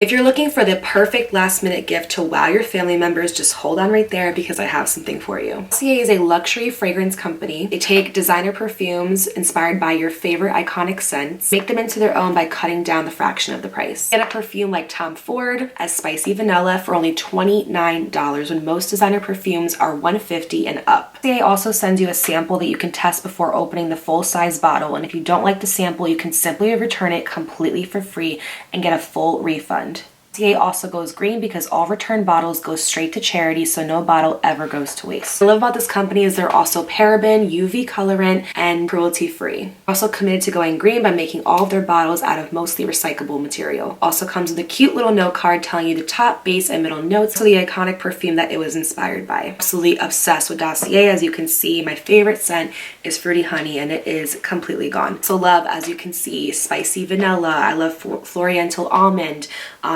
If you're looking for the perfect last minute gift to wow your family members, just hold on right there because I have something for you. Dossier is a luxury fragrance company. They take designer perfumes inspired by your favorite iconic scents, make them into their own by cutting down the fraction of the price. Get a perfume like Tom Ford as spicy vanilla for only $29 when most designer perfumes are $150 and up. Dossier also sends you a sample that you can test before opening the full-size bottle, and if you don't like the sample, you can simply return it completely for free and get a full refund. Dossier also goes green because all return bottles go straight to charity, so no bottle ever goes to waste. What I love about this company is they're also paraben, UV colorant, and cruelty free. Also committed to going green by making all of their bottles out of mostly recyclable material. Also comes with a cute little note card telling you the top, base, and middle notes of the iconic perfume that it was inspired by. Absolutely obsessed with Dossier. As you can see, my favorite scent is Fruity Honey, and it is completely gone. So love, as you can see, spicy vanilla. I love Floriental almond,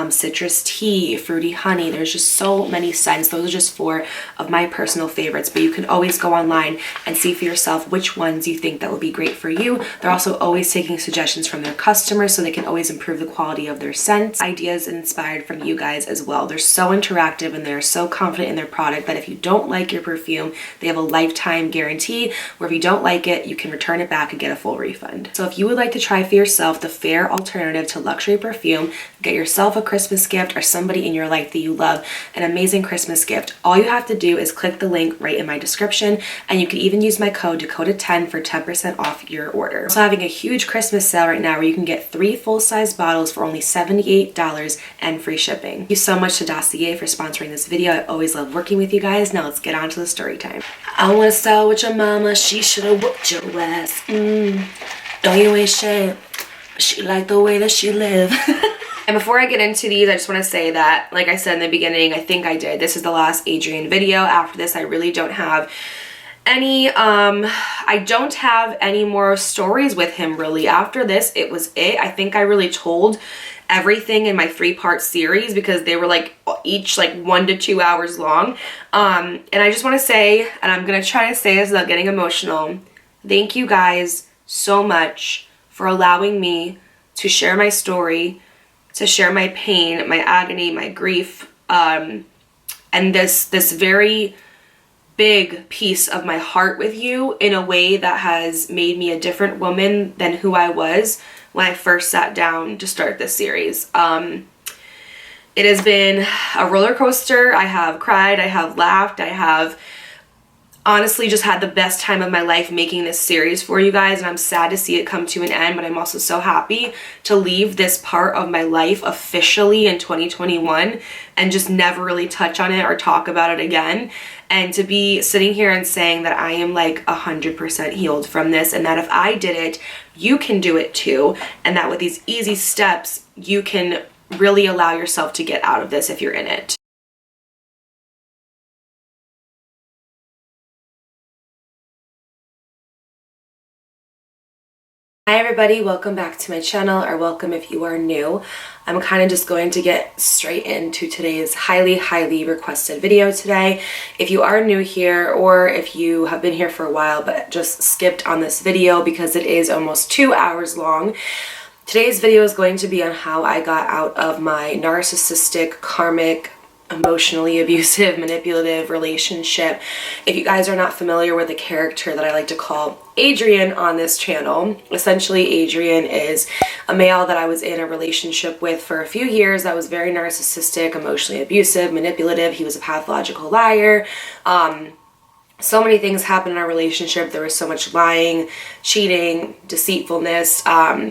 citrus tea, fruity honey. There's just so many scents. Those are just 4 of my personal favorites, but you can always go online and see for yourself which ones you think that would be great for you. They're also always taking suggestions from their customers so they can always improve the quality of their scents. Ideas inspired from you guys as well. They're so interactive and they're so confident in their product that if you don't like your perfume, they have a lifetime guarantee where if you don't like it, you can return it back and get a full refund. So if you would like to try for yourself the fair alternative to luxury perfume, get yourself a Christmas gift or somebody in your life that you love an amazing Christmas gift, all you have to do is click the link right in my description, and you can even use my code Dakota10 for 10% off your order. Also having a huge Christmas sale right now where you can get 3 full-size bottles for only $78 and free shipping. Thank you so much to Dossier for sponsoring this video. I always love working with you guys. Now let's get on to the story time. I want to start with your mama. She should have whooped your ass. Know you ain't shit, but she liked the way that she live. And before I get into these, I just want to say that, like I said in the beginning, I think I did. This is the last Adrian video. After this, I really don't have any, I don't have any more stories with him really. After this, it was it. I think I really told everything in my 3-part series because they were like each like 1 to 2 hours long. And I just want to say, and I'm going to try to say this without getting emotional, thank you guys so much for allowing me to share my story, to share my pain, my agony, my grief, and this very big piece of my heart with you in a way that has made me a different woman than who I was when I first sat down to start this series. It has been a roller coaster. I have cried, I have laughed, I have honestly just had the best time of my life making this series for you guys, and I'm sad to see it come to an end, but I'm also so happy to leave this part of my life officially in 2021 and just never really touch on it or talk about it again, and to be sitting here and saying that I am like 100% healed from this, and that if I did it, you can do it too, and that with these easy steps, you can really allow yourself to get out of this if you're in it. Hi everybody, welcome back to my channel, or welcome if you are new. I'm kind of just going to get straight into today's highly requested video today. If you are new here, or if you have been here for a while but just skipped on this video because it is almost 2 hours long, today's video is going to be on how I got out of my narcissistic, karmic, emotionally abusive, manipulative relationship. If you guys are not familiar with the character that I like to call Adrian on this channel, essentially Adrian is a male that I was in a relationship with for a few years that was very narcissistic, emotionally abusive, manipulative. He was a pathological liar. So many things happened in our relationship. There was so much lying, cheating, deceitfulness.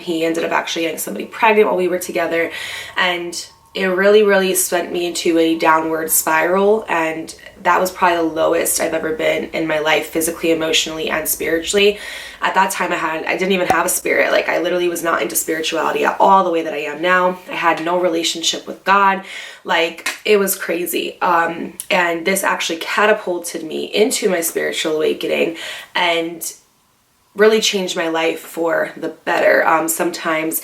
He ended up actually getting somebody pregnant while we were together, and it really sent me into a downward spiral, and that was probably the lowest I've ever been in my life, physically, emotionally, and spiritually. At that time, I didn't even have a spirit. Like, I literally was not into spirituality at all the way that I am now. I had no relationship with God. Like, it was crazy. And this actually catapulted me into my spiritual awakening and really changed my life for the better. Sometimes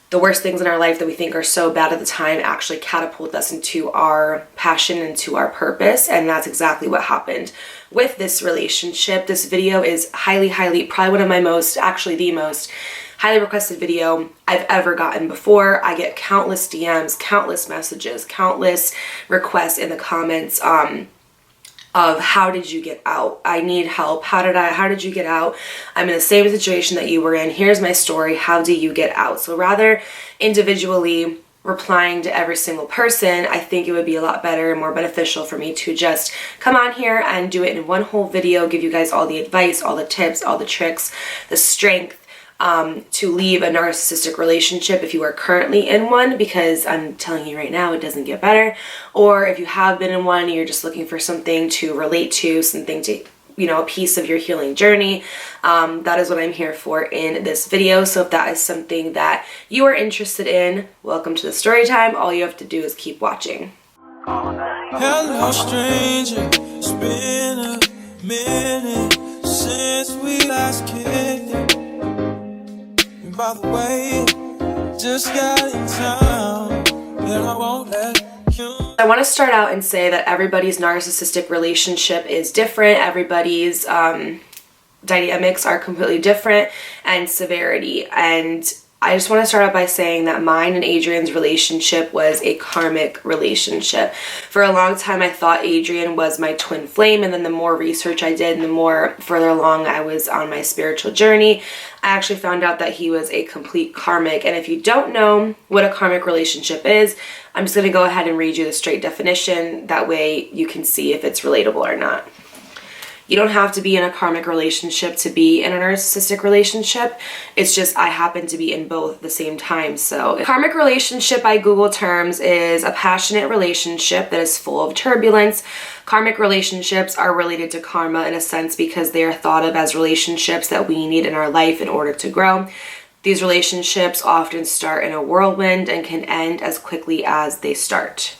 the worst things in our life that we think are so bad at the time actually catapult us into our passion, into our purpose, and that's exactly what happened with this relationship. This video is highly, probably one of my most, actually the most highly requested video I've ever gotten before. I get countless DMs, countless messages, countless requests in the comments of how did you get out? I need help. How did you get out? I'm in the same situation that you were in. Here's my story. How do you get out? So rather individually replying to every single person, I think it would be a lot better and more beneficial for me to just come on here and do it in one whole video, give you guys all the advice, all the tips, all the tricks, the strength to leave a narcissistic relationship if you are currently in one, because I'm telling you right now, it doesn't get better. Or if you have been in one and you're just looking for something to relate to, something to, a piece of your healing journey, that is what I'm here for in this video. So if that is something that you are interested in, welcome to the story time. All you have to do is keep watching. Hello stranger, it's been a minute since we last kicked it. And by the way, just got in town, and I won't let you. I want to start out and say that everybody's narcissistic relationship is different. Everybody's dynamics are completely different and severity. And I just want to start out by saying that mine and Adrian's relationship was a karmic relationship. For a long time, I thought Adrian was my twin flame, and then the more research I did and the more further along I was on my spiritual journey, I actually found out that he was a complete karmic. And if you don't know what a karmic relationship is, I'm just going to go ahead and read you the straight definition. That way you can see if it's relatable or not. You don't have to be in a karmic relationship to be in a narcissistic relationship. It's just I happen to be in both at the same time. So a karmic relationship by Google terms is a passionate relationship that is full of turbulence. Karmic relationships are related to karma in a sense because they are thought of as relationships that we need in our life in order to grow. These relationships often start in a whirlwind and can end as quickly as they start.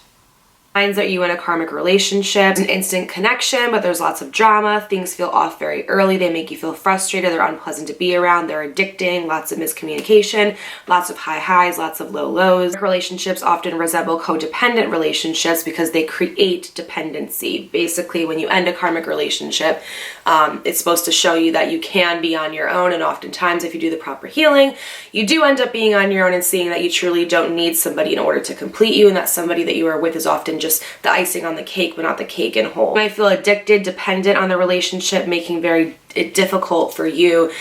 Signs that you in a karmic relationship, an instant connection, but there's lots of drama. Things feel off very early. They make you feel frustrated. They're unpleasant to be around. They're addicting. Lots of miscommunication, lots of high highs, lots of low lows. Relationships often resemble codependent relationships because they create dependency. Basically, when you end a karmic relationship, it's supposed to show you that you can be on your own, and oftentimes if you do the proper healing, you do end up being on your own and seeing that you truly don't need somebody in order to complete you, and that somebody that you are with is often just the icing on the cake, but not the cake in whole. You might feel addicted, dependent on the relationship, making it difficult for you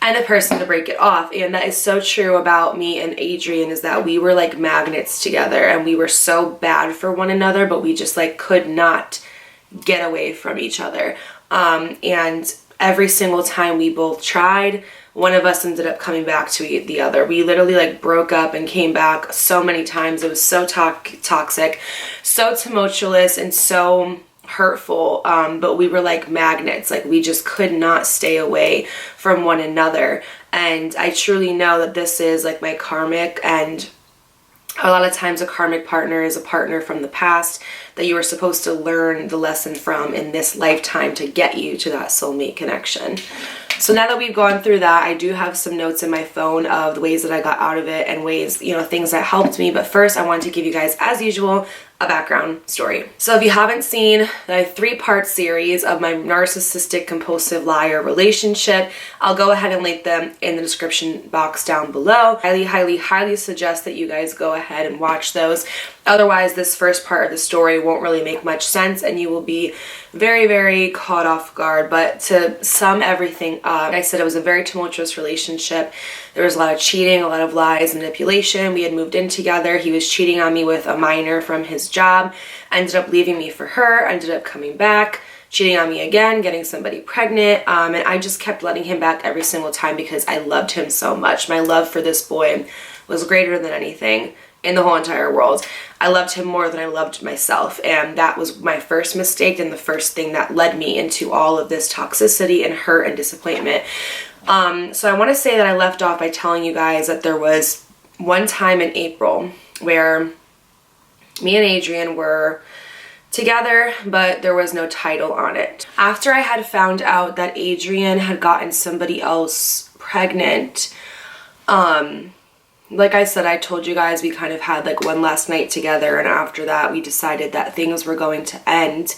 and the person to break it off. And that is so true about me and Adrian, is that we were like magnets together, and we were so bad for one another, but we just like could not get away from each other. And every single time we both tried, one of us ended up coming back to the other. We literally like broke up and came back so many times. It was so toxic, so tumultuous, and so hurtful. But we were like magnets. Like we just could not stay away from one another. And I truly know that this is like my karmic, and a lot of times a karmic partner is a partner from the past that you are supposed to learn the lesson from in this lifetime to get you to that soulmate connection. So now that we've gone through that, I do have some notes in my phone of the ways that I got out of it and ways, things that helped me. But first, I wanted to give you guys, as usual, a background story. So if you haven't seen the 3-part series of my narcissistic compulsive liar relationship, I'll go ahead and link them in the description box down below. Highly, highly, highly suggest that you guys go ahead and watch those. Otherwise, this first part of the story won't really make much sense, and you will be very, very caught off guard. But to sum everything up, like I said, it was a very tumultuous relationship. There was a lot of cheating, a lot of lies, manipulation. We had moved in together. He was cheating on me with a minor from his job. Ended up leaving me for her. Ended up coming back, cheating on me again, getting somebody pregnant. And I just kept letting him back every single time because I loved him so much. My love for this boy was greater than anything in the whole entire world. I loved him more than I loved myself, and that was my first mistake and the first thing that led me into all of this toxicity and hurt and disappointment. So I want to say that I left off by telling you guys that there was one time in April where me and Adrian were together, but there was no title on it. After I had found out that Adrian had gotten somebody else pregnant, like I said, I told you guys we kind of had like one last night together, and after that we decided that things were going to end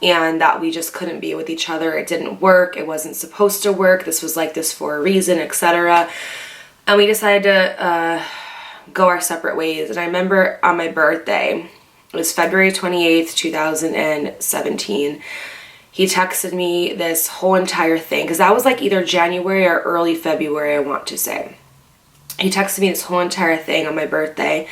and that we just couldn't be with each other. It didn't work. It wasn't supposed to work. This was like this for a reason, etc. And we decided to go our separate ways. And I remember on my birthday, it was February 28th, 2017, he texted me this whole entire thing, because that was like either January or early February, I want to say. He texted me this whole entire thing on my birthday,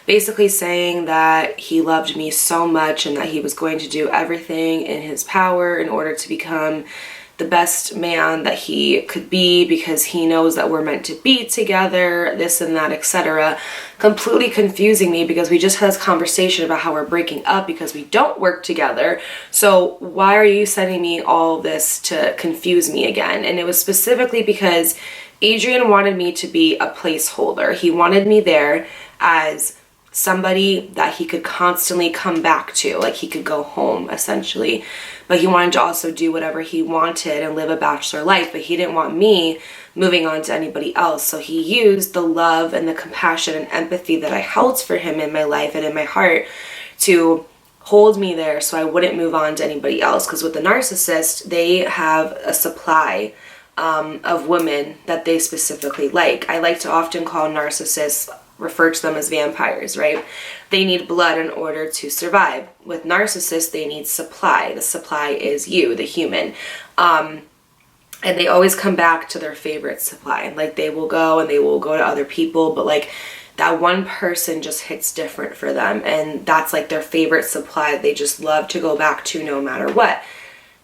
basically saying that he loved me so much and that he was going to do everything in his power in order to become the best man that he could be, because he knows that we're meant to be together, this and that, etc. Completely confusing me, because we just had this conversation about how we're breaking up because we don't work together. So why are you sending me all this to confuse me again? And it was specifically because Adrian wanted me to be a placeholder. He wanted me there as somebody that he could constantly come back to, like he could go home essentially. But he wanted to also do whatever he wanted and live a bachelor life, but he didn't want me moving on to anybody else. So he used the love and the compassion and empathy that I held for him in my life and in my heart to hold me there so I wouldn't move on to anybody else. Because with the narcissist, they have a supply of women that they specifically like. I like to often call narcissists, refer to them as vampires, right? They need blood in order to survive. With narcissists, they need supply. The supply is you, the human. And they always come back to their favorite supply. Like they will go to other people, but like that one person just hits different for them. And that's like their favorite supply. They just love to go back to no matter what.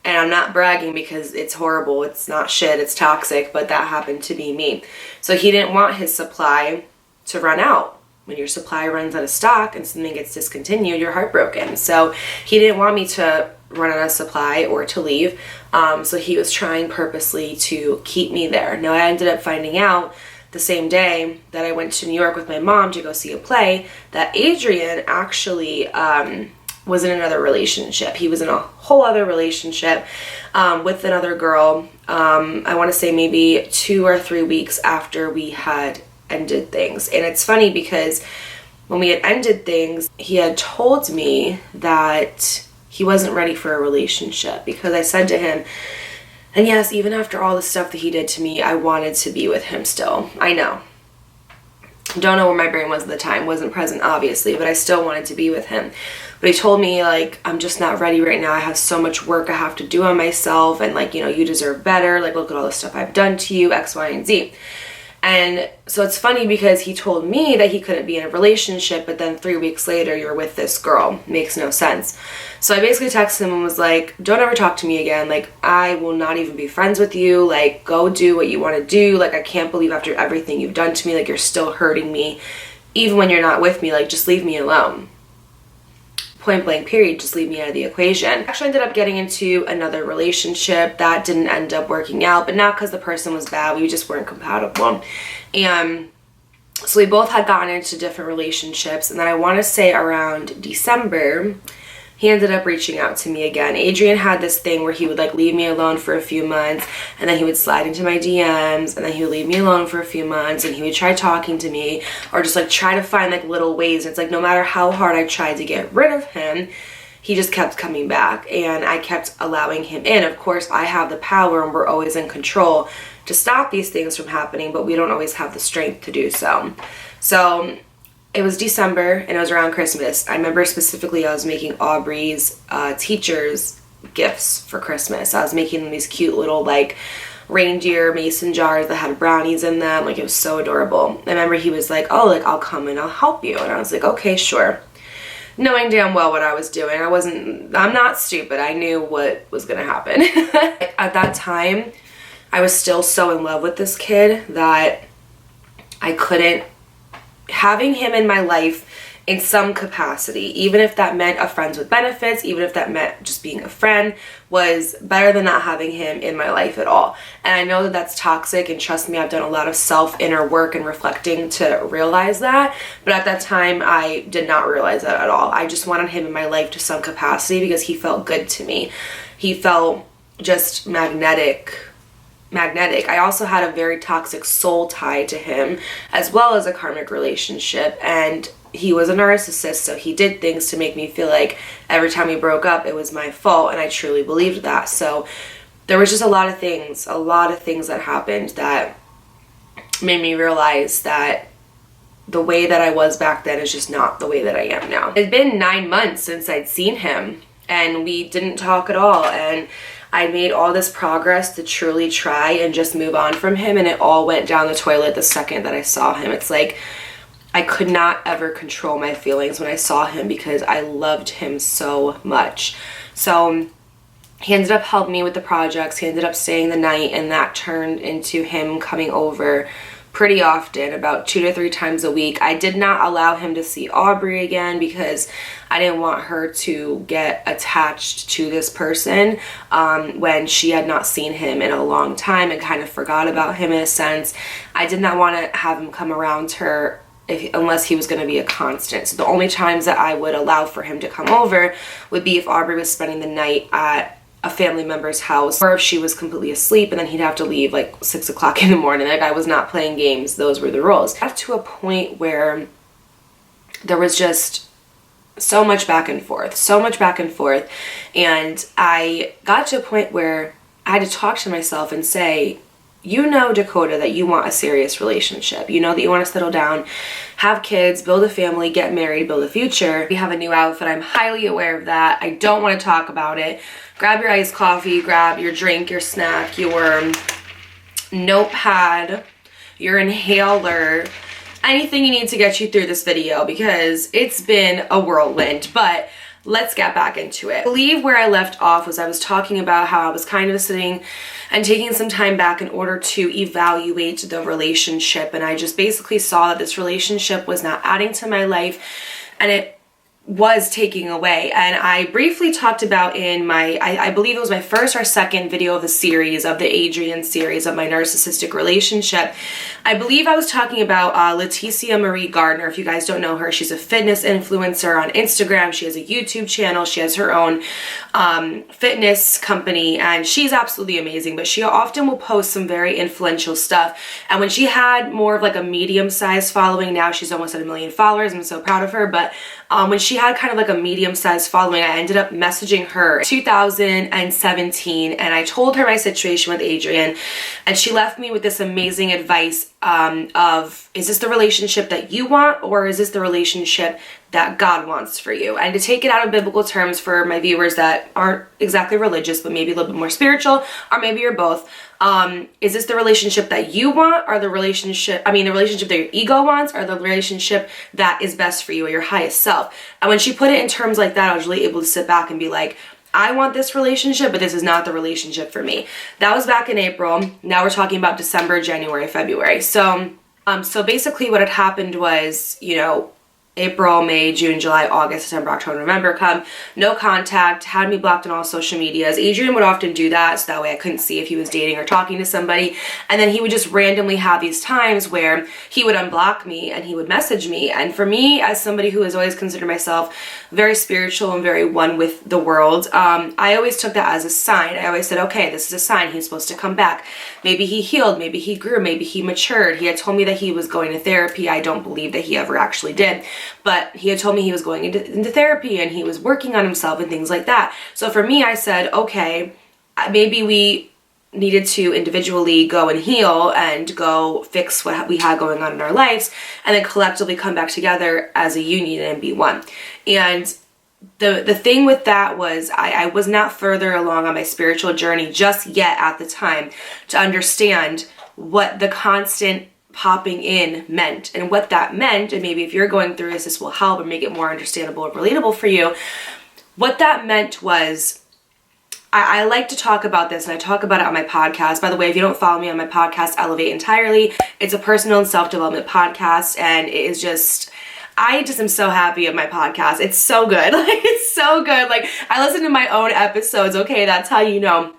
And I'm not bragging because it's horrible. It's not shit. It's toxic, but that happened to be me. So he didn't want his supply to run out. When your supply runs out of stock and something gets discontinued, you're heartbroken. So he didn't want me to run out of supply or to leave. So he was trying purposely to keep me there. Now I ended up finding out the same day that I went to New York with my mom to go see a play that Adrian actually was in another relationship. He was in a whole other relationship with another girl. I want to say maybe 2 or 3 weeks after we had ended things. And it's funny because when we had ended things, he had told me that he wasn't ready for a relationship, because I said to him, and yes, even after all the stuff that he did to me, I wanted to be with him still. I know. Don't know where my brain was at the time. Wasn't present, obviously, but I still wanted to be with him. But he told me, like, I'm just not ready right now. I have so much work I have to do on myself, and like, you know, you deserve better. Like, look at all the stuff I've done to you, X, Y, and Z. And so it's funny because he told me that he couldn't be in a relationship, but then 3 weeks later, you're with this girl. Makes no sense. So I basically texted him and was like, don't ever talk to me again. Like, I will not even be friends with you. Like, go do what you want to do. Like, I can't believe after everything you've done to me, like, you're still hurting me. Even when you're not with me, like, just leave me alone. Point blank period, just leave me out of the equation. I actually ended up getting into another relationship that didn't end up working out, but not because the person was bad, we just weren't compatible. And so we both had gotten into different relationships, and then I want to say around December, he ended up reaching out to me again. Adrian had this thing where he would like leave me alone for a few months, and then he would slide into my DMs, and then he would leave me alone for a few months, and he would try talking to me or just like try to find like little ways. It's like no matter how hard I tried to get rid of him, he just kept coming back, and I kept allowing him in. Of course, I have the power and we're always in control to stop these things from happening, but we don't always have the strength to do so. So it was December and it was around Christmas. I remember specifically I was making Aubrey's teachers gifts for Christmas. I was making them these cute little like reindeer mason jars that had brownies in them. Like, it was so adorable. I remember he was like, oh, like, I'll come and I'll help you. And I was like, okay, sure. Knowing damn well what I was doing. I'm not stupid. I knew what was gonna happen. At that time, I was still so in love with this kid that I couldn't, having him in my life in some capacity, even if that meant a friends with benefits, even if that meant just being a friend, was better than not having him in my life at all. And I know that that's toxic, and trust me, I've done a lot of self-inner work and reflecting to realize that, but at that time I did not realize that at all. I just wanted him in my life to some capacity because he felt good to me. He felt just magnetic. I also had a very toxic soul tie to him, as well as a karmic relationship, and he was a narcissist, so he did things to make me feel like every time we broke up it was my fault, and I truly believed that. So there was just a lot of things that happened that made me realize that the way that I was back then is just not the way that I am now. It's been 9 months since I'd seen him, and we didn't talk at all, and I made all this progress to truly try and just move on from him, and it all went down the toilet the second that I saw him. It's like I could not ever control my feelings when I saw him because I loved him so much. So he ended up helping me with the projects. He ended up staying the night, and that turned into him coming over pretty often, about 2 to 3 times a week. I did not allow him to see Aubrey again because I didn't want her to get attached to this person when she had not seen him in a long time and kind of forgot about him in a sense. I did not want to have him come around her unless he was going to be a constant. So the only times that I would allow for him to come over would be if Aubrey was spending the night at a family member's house, or if she was completely asleep and then he'd have to leave like 6 o'clock in the morning. Like, I was not playing games. Those were the rules. I got to a point where there was just so much back and forth, and I got to a point where I had to talk to myself and say, you know, Dakota, that you want a serious relationship. You know that you want to settle down, have kids, build a family, get married, build a future. We have a new outfit. I'm highly aware of that. I don't want to talk about it. Grab your iced coffee, grab your drink, your snack, your notepad, your inhaler, anything you need to get you through this video, because it's been a whirlwind. But let's get back into it. I believe where I left off was I was talking about how I was kind of sitting and taking some time back in order to evaluate the relationship, and I just basically saw that this relationship was not adding to my life and it was taking away. And I briefly talked about in my, I believe it was my first or second video of the series, of the Adrian series of my narcissistic relationship. I believe I was talking about Leticia Marie Gardner. If you guys don't know her, she's a fitness influencer on Instagram. She has a YouTube channel. She has her own fitness company, and she's absolutely amazing, but she often will post some very influential stuff. And when she had more of like a medium-sized following, now she's almost at 1 million followers. I'm so proud of her. But when she had kind of like a medium-sized following, I ended up messaging her in 2017, and I told her my situation with Adrian, and she left me with this amazing advice of, is this the relationship that you want, or is this the relationship that God wants for you? And to take it out of biblical terms for my viewers that aren't exactly religious, but maybe a little bit more spiritual, or maybe you're both, is this the relationship that you want, or the relationship that your ego wants, or the relationship that is best for you, or your highest self? And when she put it in terms like that, I was really able to sit back and be like, I want this relationship, but this is not the relationship for me. That was back in April. Now we're talking about December, January, February. So basically what had happened was, you know, April, May, June, July, August, September, October, November come, no contact, had me blocked on all social medias. Adrian would often do that, so that way I couldn't see if he was dating or talking to somebody. And then he would just randomly have these times where he would unblock me and he would message me. And for me, as somebody who has always considered myself very spiritual and very one with the world, I always took that as a sign. I always said, okay, this is a sign. He's supposed to come back. Maybe he healed, maybe he grew, maybe he matured. He had told me that he was going to therapy. I don't believe that he ever actually did. But he had told me he was going into therapy and he was working on himself and things like that. So for me, I said, okay, maybe we needed to individually go and heal and go fix what we had going on in our lives, and then collectively come back together as a union and be one. And the thing with that was I was not further along on my spiritual journey just yet at the time to understand what the constant popping in meant, and what that meant. And maybe if you're going through this will help and make it more understandable or relatable for you. What that meant was, I like to talk about this, and I talk about it on my podcast. By the way, if you don't follow me on my podcast, Elevate Entirely, it's a personal and self-development podcast, and it is just, I just am so happy of my podcast. It's so good. Like, it's so good. Like, I listen to my own episodes. Okay, that's how you know.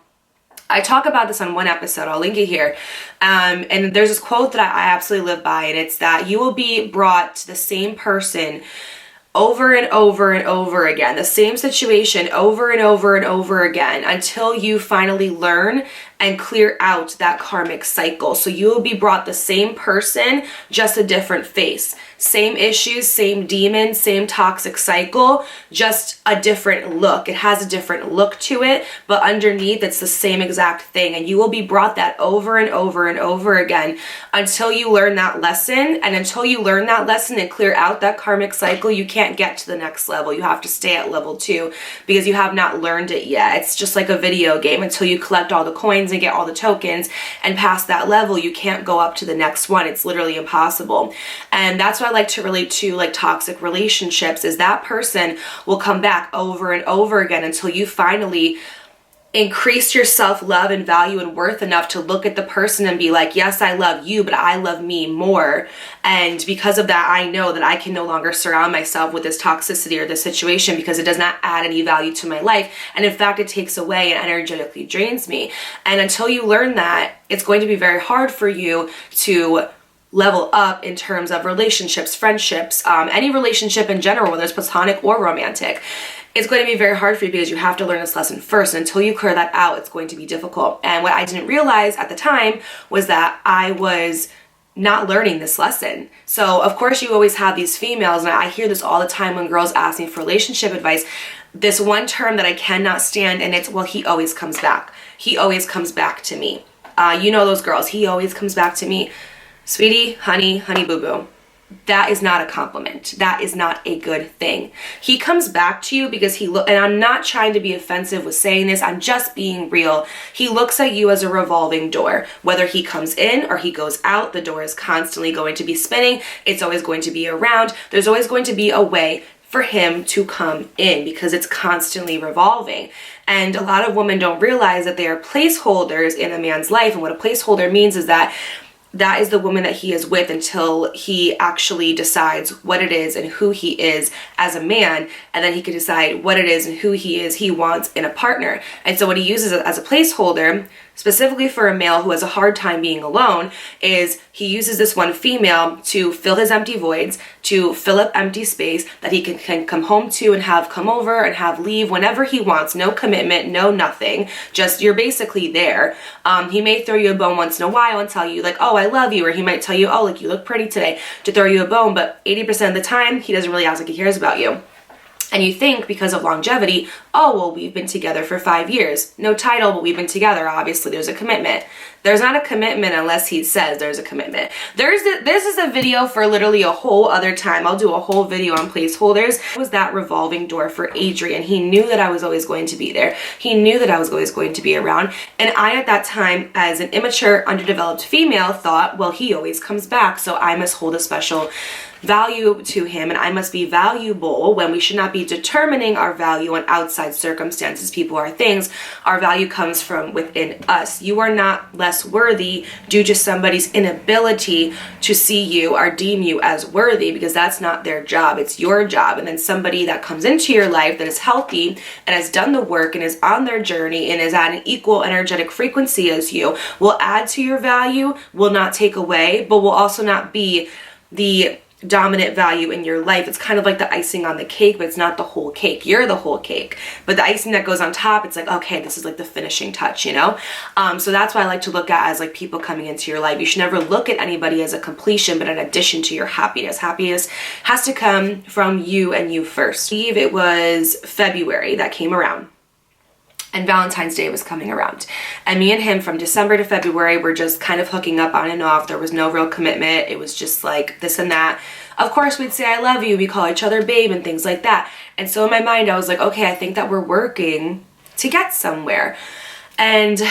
I talk about this on one episode. I'll link it here. And there's this quote that I absolutely live by, and it's that you will be brought to the same person over and over and over again, the same situation over and over and over again, until you finally learn and clear out that karmic cycle. So you will be brought the same person, just a different face. Same issues, same demon, same toxic cycle, just a different look. It has a different look to it, but underneath it's the same exact thing. And you will be brought that over and over and over again until you learn that lesson. And until you learn that lesson and clear out that karmic cycle, you can't get to the next level. You have to stay at level 2 because you have not learned it yet. It's just like a video game. Until you collect all the coins and get all the tokens and pass that level, you can't go up to the next one. It's literally impossible. And that's why I like to relate to like toxic relationships, is that person will come back over and over again until you finally increase your self-love and value and worth enough to look at the person and be like, yes, I love you, but I love me more. And because of that, I know that I can no longer surround myself with this toxicity or this situation because it does not add any value to my life. And in fact, it takes away and energetically drains me. And until you learn that, it's going to be very hard for you to level up in terms of relationships, friendships, any relationship in general, whether it's platonic or romantic. It's going to be very hard for you because you have to learn this lesson first. And until you clear that out, it's going to be difficult. And what I didn't realize at the time was that I was not learning this lesson. So of course you always have these females, and I hear this all the time when girls ask me for relationship advice, this one term that I cannot stand, and it's, well, he always comes back. He always comes back to me. You know those girls, he always comes back to me. Sweetie, honey, honey boo boo. That is not a compliment. That is not a good thing. He comes back to you because and I'm not trying to be offensive with saying this, I'm just being real. He looks at you as a revolving door. Whether he comes in or he goes out, the door is constantly going to be spinning. It's always going to be around. There's always going to be a way for him to come in because it's constantly revolving. And a lot of women don't realize that they are placeholders in a man's life. And what a placeholder means is that is the woman that he is with until he actually decides what it is and who he is as a man, and then he can decide what it is and who he wants in a partner. And so what he uses as a placeholder, specifically for a male who has a hard time being alone, is he uses this one female to fill his empty voids, to fill up empty space that he can come home to and have come over and have leave whenever he wants. No commitment, no nothing. Just you're basically there. He may throw you a bone once in a while and tell you like, oh, I love you. Or he might tell you, oh, like you look pretty today, to throw you a bone. But 80% of the time, he doesn't really act like he cares about you. And you think because of longevity, oh, well, we've been together for 5 years. No title, but we've been together. Obviously, there's a commitment. There's not a commitment unless he says there's a commitment. This is a video for literally a whole other time. I'll do a whole video on placeholders. It was that revolving door for Adrian. He knew that I was always going to be there. He knew that I was always going to be around. And I, at that time, as an immature, underdeveloped female, thought, well, he always comes back, so I must hold a special value to him, and I must be valuable, when we should not be determining our value on outside circumstances, people, or things. Our value comes from within us. You are not less worthy due to somebody's inability to see you or deem you as worthy, because that's not their job. It's your job. And then somebody that comes into your life that is healthy and has done the work and is on their journey and is at an equal energetic frequency as you will add to your value, will not take away, but will also not be the dominant value in your life. It's kind of like the icing on the cake, but it's not the whole cake. You're the whole cake. But the icing that goes on top, it's like, okay, this is like the finishing touch, you know? So that's why I like to look at as like people coming into your life. You should never look at anybody as a completion, but an addition to your happiness. Happiness has to come from you and you first. I believe it was February that came around, and Valentine's Day was coming around. And me and him from December to February were just kind of hooking up on and off. There was no real commitment. It was just like this and that. Of course, we'd say I love you. We call each other babe and things like that. And so in my mind, I was like, okay, I think that we're working to get somewhere. And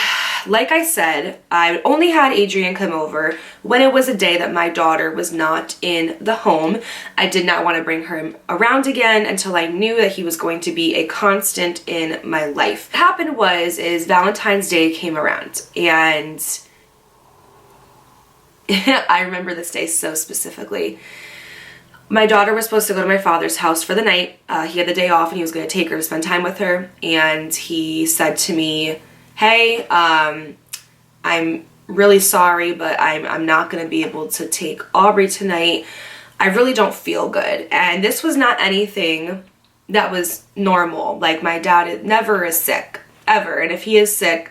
like I said, I only had Adrian come over when it was a day that my daughter was not in the home. I did not want to bring her around again until I knew that he was going to be a constant in my life. What happened is Valentine's Day came around, and I remember this day so specifically. My daughter was supposed to go to my father's house for the night. He had the day off and he was going to take her to spend time with her. And he said to me, hey, I'm really sorry, but I'm not going to be able to take Aubrey tonight. I really don't feel good. And this was not anything that was normal. Like, my dad never is sick, ever. And if he is sick,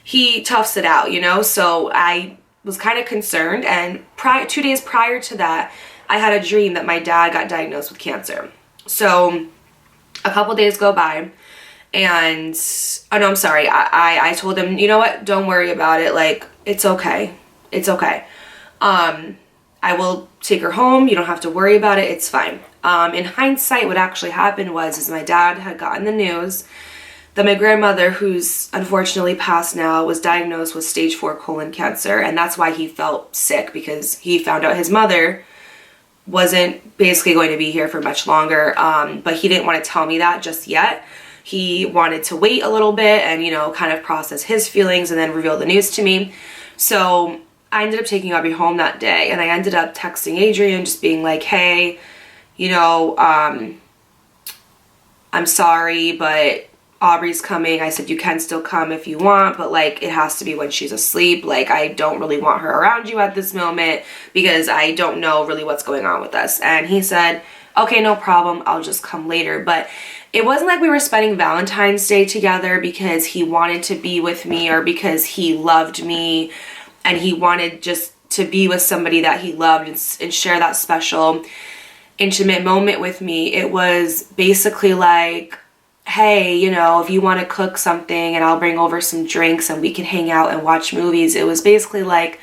he toughs it out, you know? So I was kind of concerned, and 2 days prior to that, I had a dream that my dad got diagnosed with cancer. So a couple days go by, and oh no, I'm sorry, I told him, you know what, don't worry about it, like, it's okay, it's okay. I will take her home, you don't have to worry about it, it's fine. In hindsight, what actually happened was my dad had gotten the news that my grandmother, who's unfortunately passed now, was diagnosed with stage 4 colon cancer, and that's why he felt sick, because he found out his mother wasn't basically going to be here for much longer, but he didn't want to tell me that just yet. He wanted to wait a little bit and, you know, kind of process his feelings and then reveal the news to me. So I ended up taking Aubrey home that day, and I ended up texting Adrian, just being like, hey, you know, I'm sorry, but Aubrey's coming. I said, you can still come if you want, but like, it has to be when she's asleep. Like, I don't really want her around you at this moment because I don't know really what's going on with us. And he said, okay, no problem, I'll just come later. But it wasn't like we were spending Valentine's Day together because he wanted to be with me or because he loved me and he wanted just to be with somebody that he loved and share that special, intimate moment with me. It was basically like, hey, you know, if you want to cook something and I'll bring over some drinks and we can hang out and watch movies. It was basically like,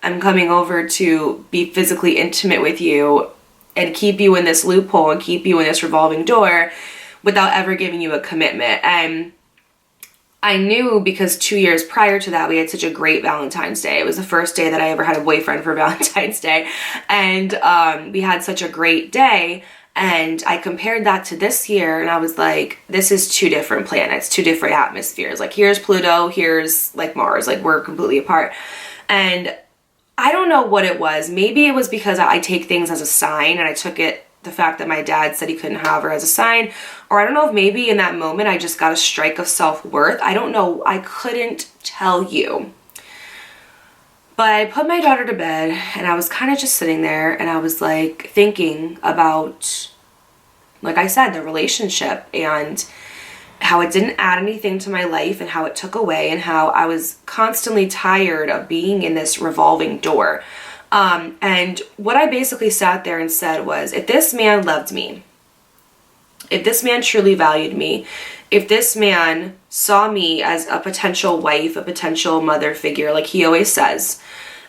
I'm coming over to be physically intimate with you and keep you in this loophole and keep you in this revolving door without ever giving you a commitment. And I knew because 2 years prior to that, we had such a great Valentine's Day. It was the first day that I ever had a boyfriend for Valentine's Day. And we had such a great day. And I compared that to this year, and I was like, this is 2 different planets, 2 different atmospheres. Like, here's Pluto, here's like Mars, like we're completely apart. And I don't know what it was. Maybe it was because I take things as a sign, and I took it, the fact that my dad said he couldn't have her, as a sign. Or I don't know if maybe in that moment I just got a strike of self-worth. I don't know. I couldn't tell you. But I put my daughter to bed, and I was kind of just sitting there, and I was like thinking about, like I said, the relationship and how it didn't add anything to my life and how it took away, and how I was constantly tired of being in this revolving door. And what I basically sat there and said was, if this man loved me, if this man truly valued me, if this man saw me as a potential wife, a potential mother figure, like he always says,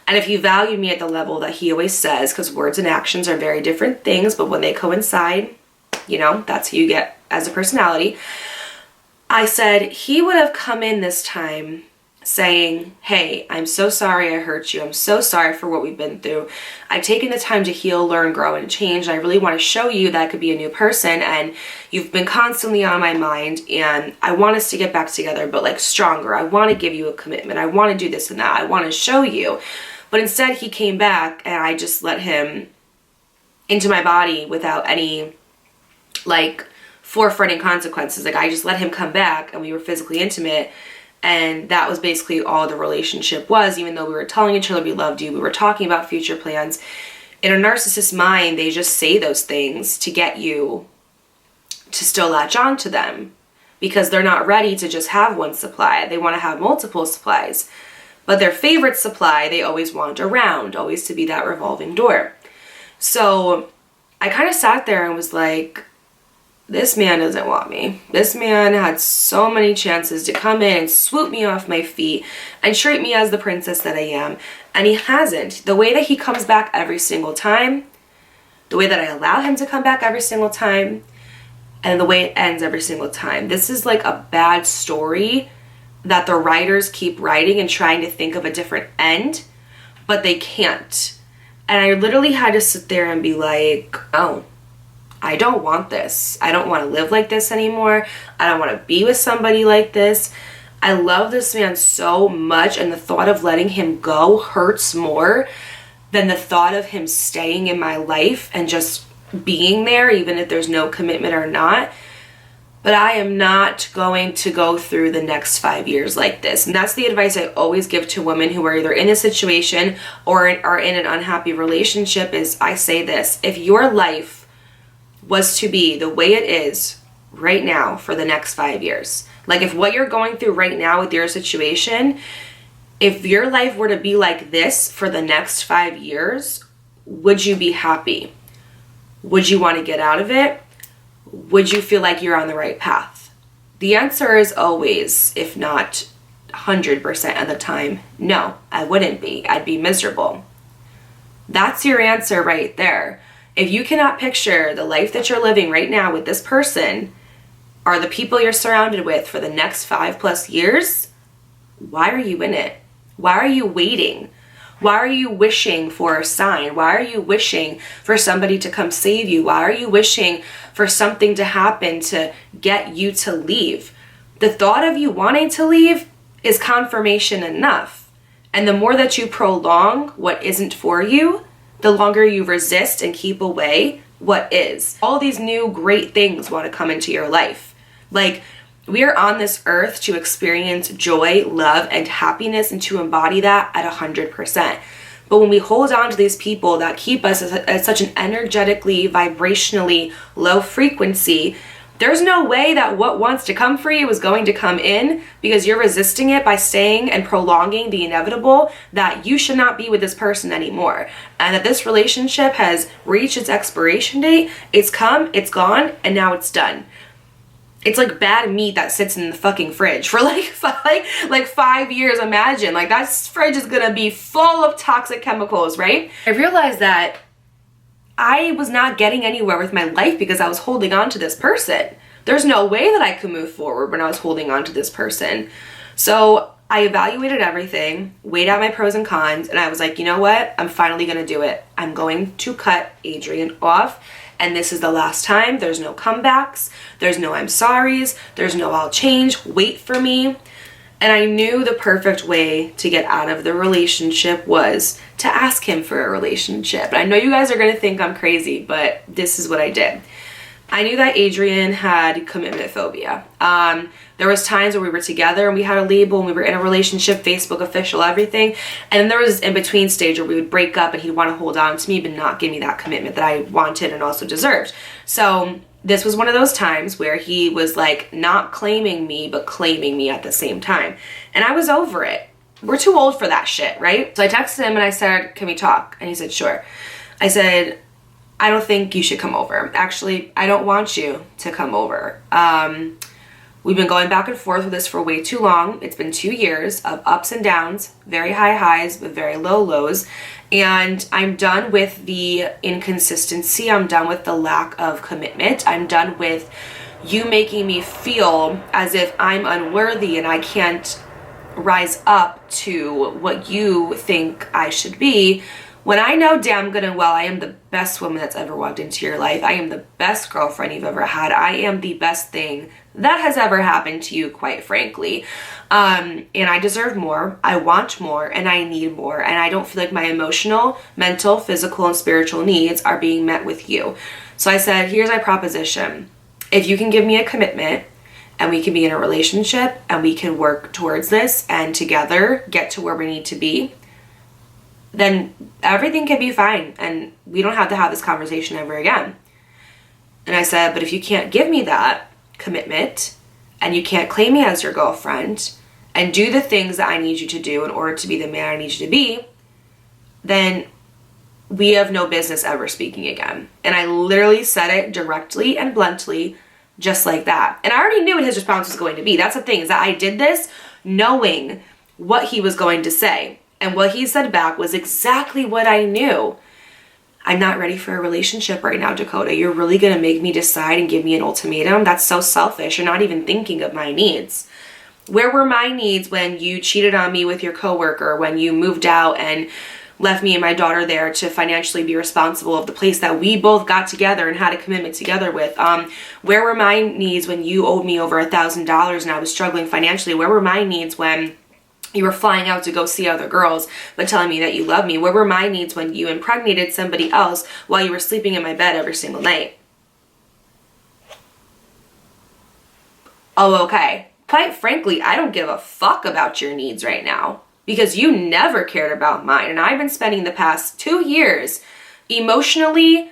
and if he valued me at the level that he always says, because words and actions are very different things, but when they coincide, you know, that's who you get as a personality. I said he would have come in this time saying, hey, I'm so sorry I hurt you. I'm so sorry for what we've been through. I've taken the time to heal, learn, grow, and change. And I really want to show you that I could be a new person. And you've been constantly on my mind. And I want us to get back together, but like stronger. I want to give you a commitment. I want to do this and that. I want to show you. But instead he came back, and I just let him into my body without any like forefronting consequences. Like, I just let him come back, and we were physically intimate. And that was basically all the relationship was, even though we were telling each other we loved you, we were talking about future plans. In a narcissist's mind, they just say those things to get you to still latch on to them, because they're not ready to just have one supply. They want to have multiple supplies. But their favorite supply, they always want around, always to be that revolving door. So I kind of sat there and was like, this man doesn't want me. This man had so many chances to come in and swoop me off my feet and treat me as the princess that I am. And he hasn't. The way that he comes back every single time, the way that I allow him to come back every single time, and the way it ends every single time. This is like a bad story that the writers keep writing and trying to think of a different end, but they can't. And I literally had to sit there and be like, oh, I don't want this. I don't want to live like this anymore. I don't want to be with somebody like this. I love this man so much, and the thought of letting him go hurts more than the thought of him staying in my life and just being there, even if there's no commitment or not. But I am not going to go through the next 5 years like this. And that's the advice I always give to women who are either in a situation or are in an unhappy relationship, is I say this: if your life was to be the way it is right now for the next 5 years, Like if what you're going through right now with your situation, if your life were to be like this for the next 5 years, would you be happy? Would you want to get out of it? Would you feel like you're on the right path? The answer is always, if not 100% of the time, no, I wouldn't be. I'd be miserable. That's your answer right there. If you cannot picture the life that you're living right now with this person or the people you're surrounded with for the next 5+ years, why are you in it? Why are you waiting? Why are you wishing for a sign? Why are you wishing for somebody to come save you? Why are you wishing for something to happen to get you to leave? The thought of you wanting to leave is confirmation enough. And the more that you prolong what isn't for you, the longer you resist and keep away what is. All these new great things want to come into your life. Like, we are on this earth to experience joy, love, and happiness, and to embody that at 100%. But when we hold on to these people that keep us at such an energetically, vibrationally low frequency, there's no way that what wants to come for you is going to come in, because you're resisting it by staying and prolonging the inevitable that you should not be with this person anymore. And that this relationship has reached its expiration date, it's come, it's gone, and now it's done. It's like bad meat that sits in the fucking fridge for like 5 years. Imagine, like, that fridge is gonna be full of toxic chemicals, right? I realized that I was not getting anywhere with my life because I was holding on to this person. There's no way that I could move forward when I was holding on to this person. So I evaluated everything, weighed out my pros and cons, and I was like, you know what? I'm finally gonna do it. I'm going to cut Adrian off. And this is the last time. There's no comebacks. There's no I'm sorries. There's no I'll change. Wait for me. And I knew the perfect way to get out of the relationship was to ask him for a relationship. And I know you guys are going to think I'm crazy, but this is what I did. I knew that Adrian had commitment phobia. There was times where we were together and we had a label and we were in a relationship, Facebook official, everything. And then there was in between stage where we would break up and he'd want to hold on to me but not give me that commitment that I wanted and also deserved. So this was one of those times where he was like not claiming me but claiming me at the same time. And I was over it. We're too old for that shit, right? So I texted him and I said, can we talk? And he said, sure. I said, I don't think you should come over. Actually, I don't want you to come over. We've been going back and forth with this for way too long. It's been 2 years of ups and downs, very high highs, but very low lows. And I'm done with the inconsistency. I'm done with the lack of commitment. I'm done with you making me feel as if I'm unworthy and I can't rise up to what you think I should be. When I know damn good and well I am the best woman that's ever walked into your life. I am the best girlfriend you've ever had. I am the best thing that has ever happened to you, quite frankly. And I deserve more, I want more, and I need more. And I don't feel like my emotional, mental, physical, and spiritual needs are being met with you. So I said, here's my proposition. If you can give me a commitment and we can be in a relationship and we can work towards this and together get to where we need to be, then everything can be fine and we don't have to have this conversation ever again. And I said, but if you can't give me that commitment and you can't claim me as your girlfriend and do the things that I need you to do in order to be the man I need you to be, then we have no business ever speaking again. And I literally said it directly and bluntly, just like that. And I already knew what his response was going to be. That's the thing, is that I did this knowing what he was going to say. And what he said back was exactly what I knew. I'm not ready for a relationship right now, Dakota. You're really gonna make me decide and give me an ultimatum? That's so selfish. You're not even thinking of my needs. Where were my needs when you cheated on me with your coworker, when you moved out and left me and my daughter there to financially be responsible of the place that we both got together and had a commitment together with? Where were my needs when you owed me over $1,000 and I was struggling financially? Where were my needs when you were flying out to go see other girls but telling me that you love me? Where were my needs when you impregnated somebody else while you were sleeping in my bed every single night? Oh, okay. Quite frankly, I don't give a fuck about your needs right now because you never cared about mine. And I've been spending the past 2 years emotionally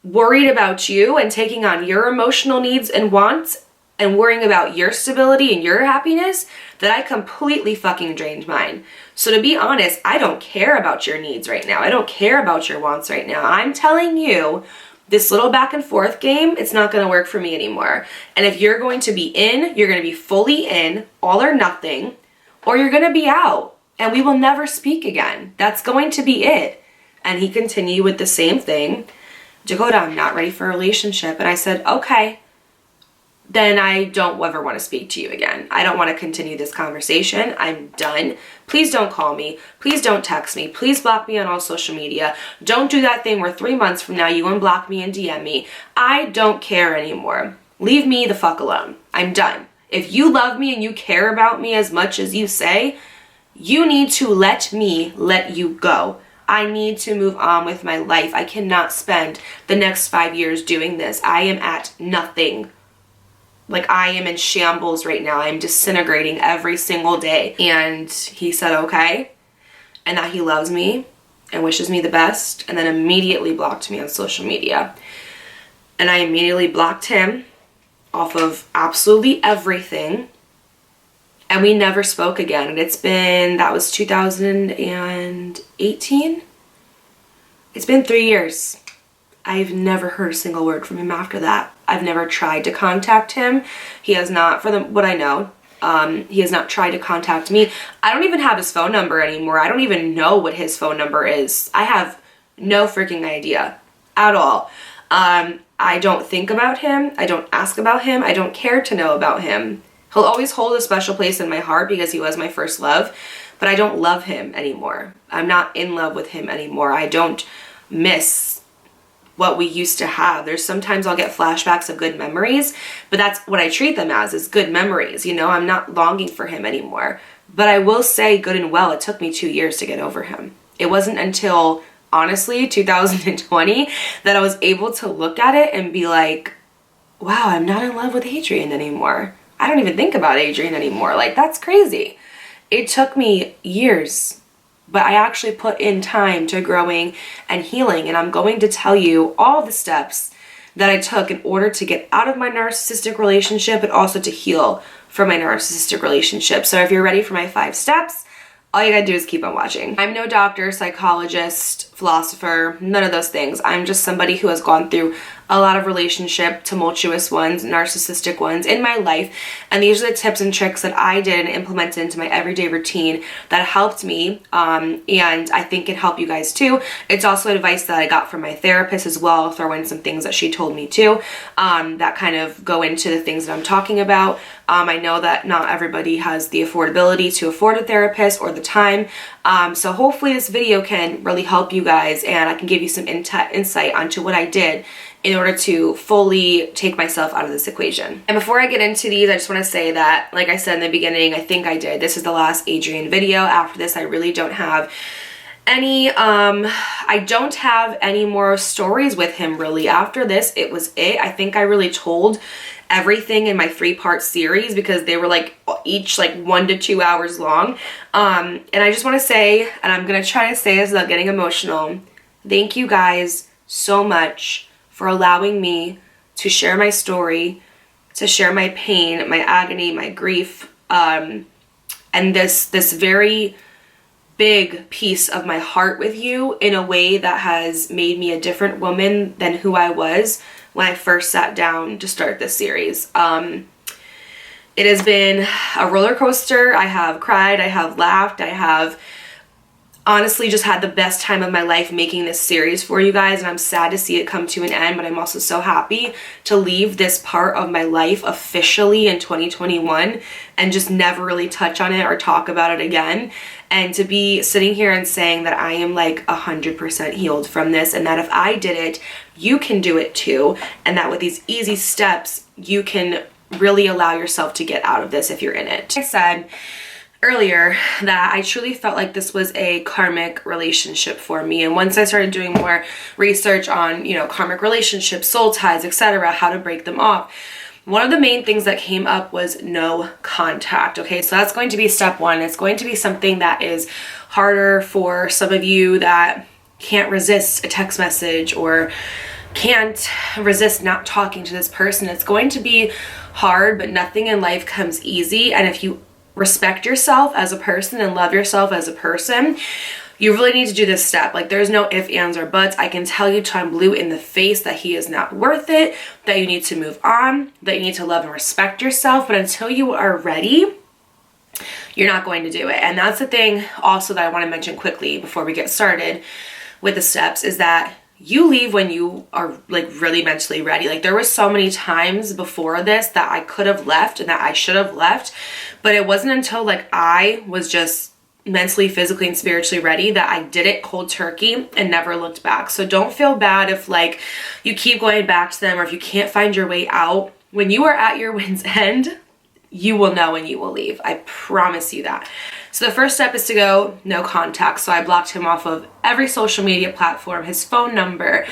worried about you and taking on your emotional needs and wants and worrying about your stability and your happiness that I completely fucking drained mine. So to be honest, I don't care about your needs right now. I don't care about your wants right now. I'm telling you, this little back and forth game, it's not gonna work for me anymore. And if you're going to be in, you're gonna be fully in, all or nothing, or you're gonna be out and we will never speak again. That's going to be it. And he continued with the same thing. Dakota, I'm not ready for a relationship. And I said, okay, then I don't ever want to speak to you again. I don't want to continue this conversation. I'm done. Please don't call me. Please don't text me. Please block me on all social media. Don't do that thing where 3 months from now you unblock me and DM me. I don't care anymore. Leave me the fuck alone. I'm done. If you love me and you care about me as much as you say, you need to let me let you go. I need to move on with my life. I cannot spend the next 5 years doing this. I am at nothing. Like, I am in shambles right now. I'm disintegrating every single day. And he said, okay, and that he loves me and wishes me the best, and then immediately blocked me on social media. And I immediately blocked him off of absolutely everything. And we never spoke again. And that was 2018. It's been 3 years. I've never heard a single word from him after that. I've never tried to contact him. He has not, what I know, he has not tried to contact me. I don't even have his phone number anymore. I don't even know what his phone number is. I have no freaking idea at all. I don't think about him. I don't ask about him. I don't care to know about him. He'll always hold a special place in my heart because he was my first love, but I don't love him anymore. I'm not in love with him anymore. I don't miss what we used to have. There's sometimes I'll get flashbacks of good memories, but that's what I treat them as, is good memories. You know, I'm not longing for him anymore. But I will say, good and well, it took me 2 years to get over him. It wasn't until, honestly, 2020 that I was able to look at it and be like, wow, I'm not in love with Adrian anymore. I don't even think about Adrian anymore. Like, that's crazy. It took me years, but I actually put in time to growing and healing. And I'm going to tell you all the steps that I took in order to get out of my narcissistic relationship, but also to heal from my narcissistic relationship. So if you're ready for my 5 steps, all you gotta do is keep on watching. I'm no doctor, psychologist, philosopher, none of those things. I'm just somebody who has gone through a lot of relationship, tumultuous ones, narcissistic ones in my life. And these are the tips and tricks that I did and implemented into my everyday routine that helped me. And I think it helped you guys too. It's also advice that I got from my therapist as well. I'll throw in some things that she told me too, that kind of go into the things that I'm talking about. I know that not everybody has the affordability to afford a therapist or the time. So hopefully this video can really help you guys, and I can give you some insight onto what I did in order to fully take myself out of this equation. And before I get into these, I just want to say that, like I said in the beginning, I think I did. This is the last Adrian video. After this, I really don't have any, I don't have any more stories with him really. After this, it was it. I think I really told everything in my 3-part series because they were like each like 1 to 2 hours long. And I just want to say, and I'm going to try to say this without getting emotional, thank you guys so much for allowing me to share my story, to share my pain, my agony, my grief, and this very big piece of my heart with you in a way that has made me a different woman than who I was when I first sat down to start this series. It has been a roller coaster. I have cried, I have laughed, I have honestly just had the best time of my life making this series for you guys, and I'm sad to see it come to an end, but I'm also so happy to leave this part of my life officially in 2021 and just never really touch on it or talk about it again, and to be sitting here and saying that I am like 100% healed from this, and that if I did it, you can do it too, and that with these easy steps, you can really allow yourself to get out of this if you're in it. I said earlier that I truly felt like this was a karmic relationship for me, and once I started doing more research on, you know, karmic relationships, soul ties, etc., how to break them off, one of the main things that came up was no contact. Okay, so that's going to be step 1. It's going to be something that is harder for some of you that can't resist a text message or can't resist not talking to this person. It's going to be hard, but nothing in life comes easy. And if you respect yourself as a person and love yourself as a person, you really need to do this step. Like, there's no ifs, ands, or buts. I can tell you till I'm blue in the face that he is not worth it, that you need to move on, that you need to love and respect yourself. But until you are ready, you're not going to do it. And that's the thing also that I want to mention quickly before we get started with the steps, is that you leave when you are like really mentally ready. Like, there were so many times before this that I could have left and that I should have left, but it wasn't until like I was just mentally, physically, and spiritually ready that I did it cold turkey and never looked back. So don't feel bad if like you keep going back to them, or if you can't find your way out. When you are at your wit's end, you will know and you will leave. I promise you that. So the first step is to go no contact. So I blocked him off of every social media platform, his phone number.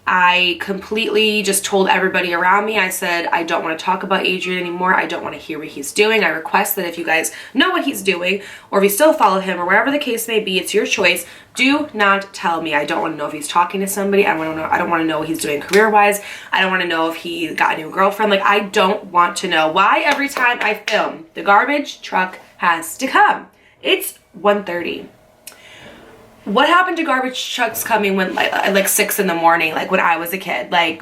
I completely just told everybody around me, I said, I don't want to talk about Adrian anymore. I don't want to hear what he's doing. I request that if you guys know what he's doing, or if you still follow him, or whatever the case may be, it's your choice. Do not tell me. I don't want to know if he's talking to somebody. I don't want to know what he's doing career-wise. I don't want to know if he got a new girlfriend. Like, I don't want to know. Why every time I film, the garbage truck has to come? It's 1:30. What happened to garbage trucks coming when like 6 in the morning, like when I was a kid? Like,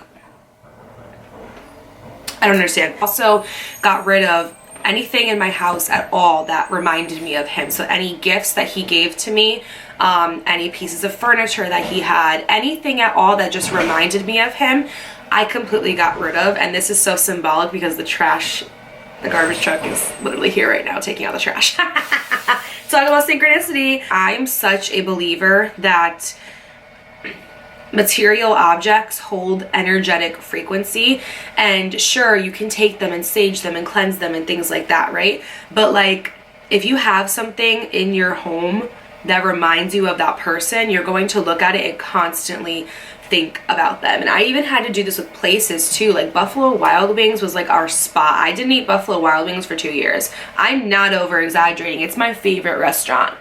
I don't understand. Also got rid of anything in my house at all that reminded me of him. So any gifts that he gave to me, any pieces of furniture that he had, anything at all that just reminded me of him, I completely got rid of. And this is so symbolic because the garbage truck is literally here right now taking out the trash. Talk about synchronicity. I'm such a believer that material objects hold energetic frequency, and sure, you can take them and sage them and cleanse them and things like that, right? But like, if you have something in your home that reminds you of that person, you're going to look at it and constantly think about them. And I even had to do this with places too. Like, Buffalo Wild Wings was like our spot. I didn't eat Buffalo Wild Wings for 2 years. I'm not over exaggerating. It's my favorite restaurant.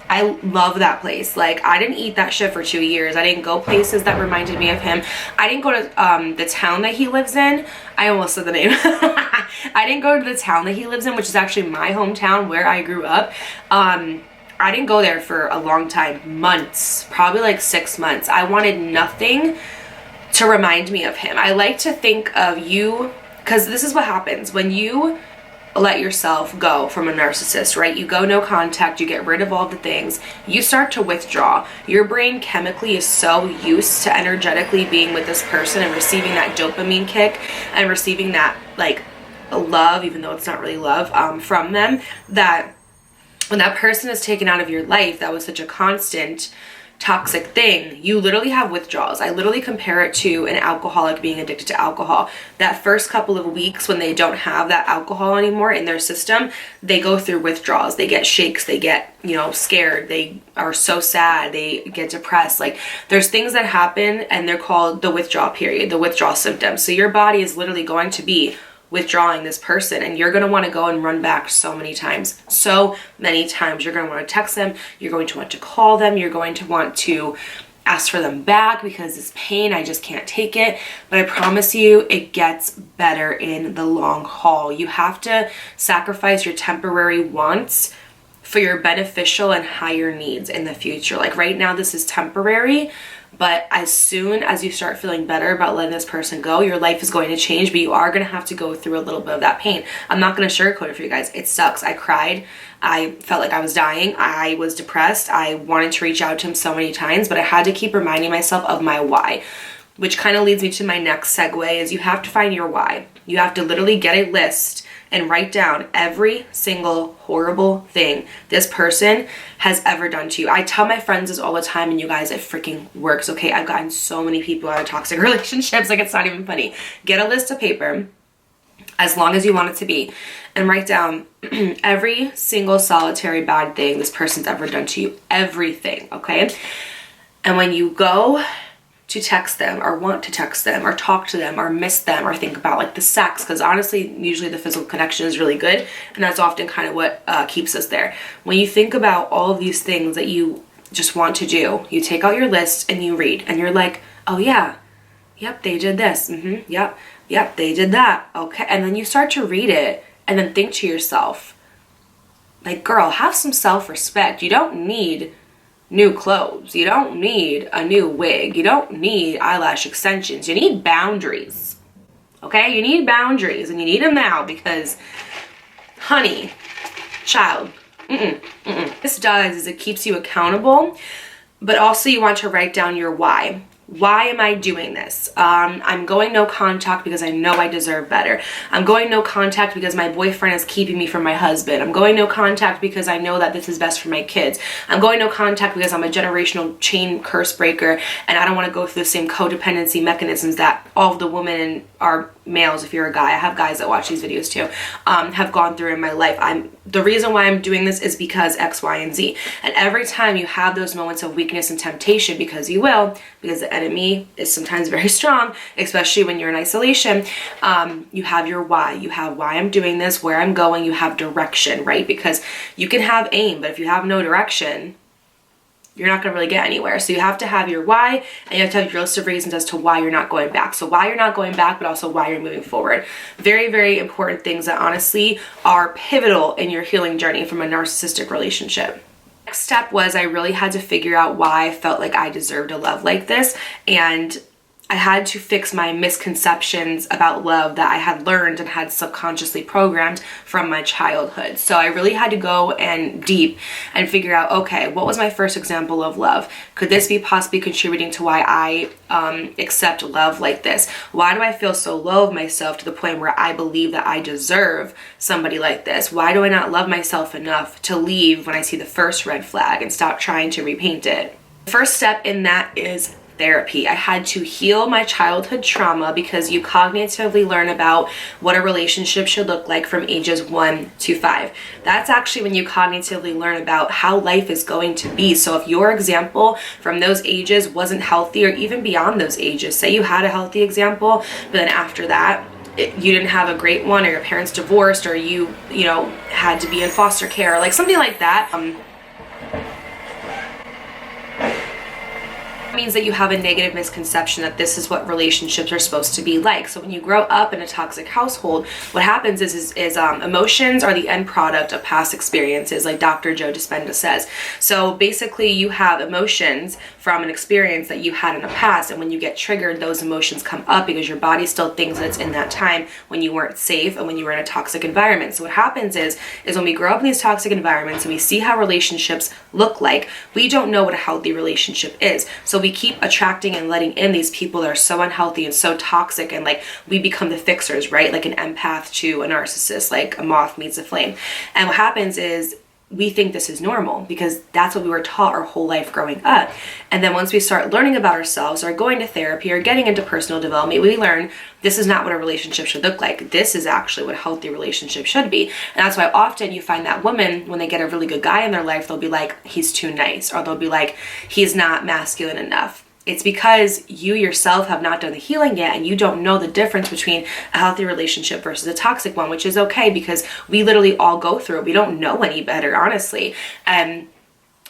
I love that place. Like, I didn't eat that shit for 2 years. I didn't go places that reminded me of him. I didn't go to the town that he lives in. I almost said the name. I didn't go to the town that he lives in, which is actually my hometown where I grew up. I didn't go there for a long time, months, probably like 6 months. I wanted nothing to remind me of him. I like to think of you, because this is what happens when you let yourself go from a narcissist, right? You go no contact, you get rid of all the things, you start to withdraw. Your brain chemically is so used to energetically being with this person and receiving that dopamine kick and receiving that like love, even though it's not really love, from them, that when that person is taken out of your life, that was such a constant toxic thing, you literally have withdrawals. I literally compare it to an alcoholic being addicted to alcohol. That first couple of weeks when they don't have that alcohol anymore in their system, they go through withdrawals. They get shakes, they get, scared, they are so sad, they get depressed. Like, there's things that happen and they're called the withdrawal period, the withdrawal symptoms. So your body is literally going to be withdrawing this person, and you're going to want to go and run back so many times. You're going to want to text them, you're going to want to call them, you're going to want to ask for them back because it's pain, I just can't take it. But I promise you, it gets better in the long haul. You have to sacrifice your temporary wants for your beneficial and higher needs in the future. Like, right now, this is temporary, but as soon as you start feeling better about letting this person go, your life is going to change, but you are going to have to go through a little bit of that pain. I'm not going to sugarcoat it for you guys. It sucks. I cried. I felt like I was dying. I was depressed. I wanted to reach out to him so many times, but I had to keep reminding myself of my why, which kind of leads me to my next segue, is you have to find your why. You have to literally get a list and write down every single horrible thing this person has ever done to you. I tell my friends this all the time, and you guys, it freaking works, okay? I've gotten so many people out of toxic relationships, like, it's not even funny. Get a list of paper, as long as you want it to be, and write down every single solitary bad thing this person's ever done to you. Everything, okay? And when you go to text them or want to text them or talk to them or miss them or think about like the sex, because honestly, usually the physical connection is really good, and that's often kind of what keeps us there. When you think about all of these things that you just want to do, you take out your list and you read, and you're like, oh yeah, yep, they did this, yep, Yep, they did that. Okay. And then you start to read it and then think to yourself, like, girl, have some self-respect. You don't need new clothes. You don't need a new wig. You don't need eyelash extensions. You need boundaries. Okay? You need boundaries, and you need them now because, honey, child, this does is it keeps you accountable, but also you want to write down your why. Why am I doing this? I'm going no contact because I know I deserve better. I'm going no contact because my boyfriend is keeping me from my husband. I'm going no contact because I know that this is best for my kids. I'm going no contact because I'm a generational chain curse breaker and I don't want to go through the same codependency mechanisms that all of the women are males. If you're a guy, I have guys that watch these videos too, have gone through in my life. The reason why I'm doing this is because X, Y, and Z. And every time you have those moments of weakness and temptation, because you will, because the enemy is sometimes very strong, especially when you're in isolation, you have your why. You have why I'm doing this, where I'm going, you have direction, right? Because you can have aim, but if you have no direction, you're not going to really get anywhere. So you have to have your why, and you have to have your list of reasons as to why you're not going back. So why you're not going back, but also why you're moving forward. Very, very important things that honestly are pivotal in your healing journey from a narcissistic relationship. Next step was I really had to figure out why I felt like I deserved a love like this, and I had to fix my misconceptions about love that I had learned and had subconsciously programmed from my childhood. So I really had to go and deep and figure out, okay, what was my first example of love? Could this be possibly contributing to why I accept love like this? Why do I feel so low of myself to the point where I believe that I deserve somebody like this? Why do I not love myself enough to leave when I see the first red flag and stop trying to repaint it? The first step in that is therapy. I had to heal my childhood trauma because you cognitively learn about what a relationship should look like from ages 1 to 5. That's actually when you cognitively learn about how life is going to be. So if your example from those ages wasn't healthy, or even beyond those ages, say you had a healthy example, but then after that, you didn't have a great one, or your parents divorced, or you had to be in foster care, like something like that, means that you have a negative misconception that this is what relationships are supposed to be like. So when you grow up in a toxic household, what happens is emotions are the end product of past experiences, like Dr. Joe Dispenza says. So basically you have emotions from an experience that you had in the past, and when you get triggered, those emotions come up because your body still thinks that it's in that time when you weren't safe and when you were in a toxic environment. So what happens is when we grow up in these toxic environments and we see how relationships look like, we don't know what a healthy relationship is. So we keep attracting and letting in these people that are so unhealthy and so toxic, and like we become the fixers, right? Like an empath to a narcissist, like a moth meets a flame. And what happens is we think this is normal because that's what we were taught our whole life growing up. And then once we start learning about ourselves or going to therapy or getting into personal development, we learn this is not what a relationship should look like. This is actually what a healthy relationship should be. And that's why often you find that women, when they get a really good guy in their life, they'll be like, he's too nice, or they'll be like, he's not masculine enough. It's because you yourself have not done the healing yet, and you don't know the difference between a healthy relationship versus a toxic one, which is okay because we literally all go through it. We don't know any better, honestly.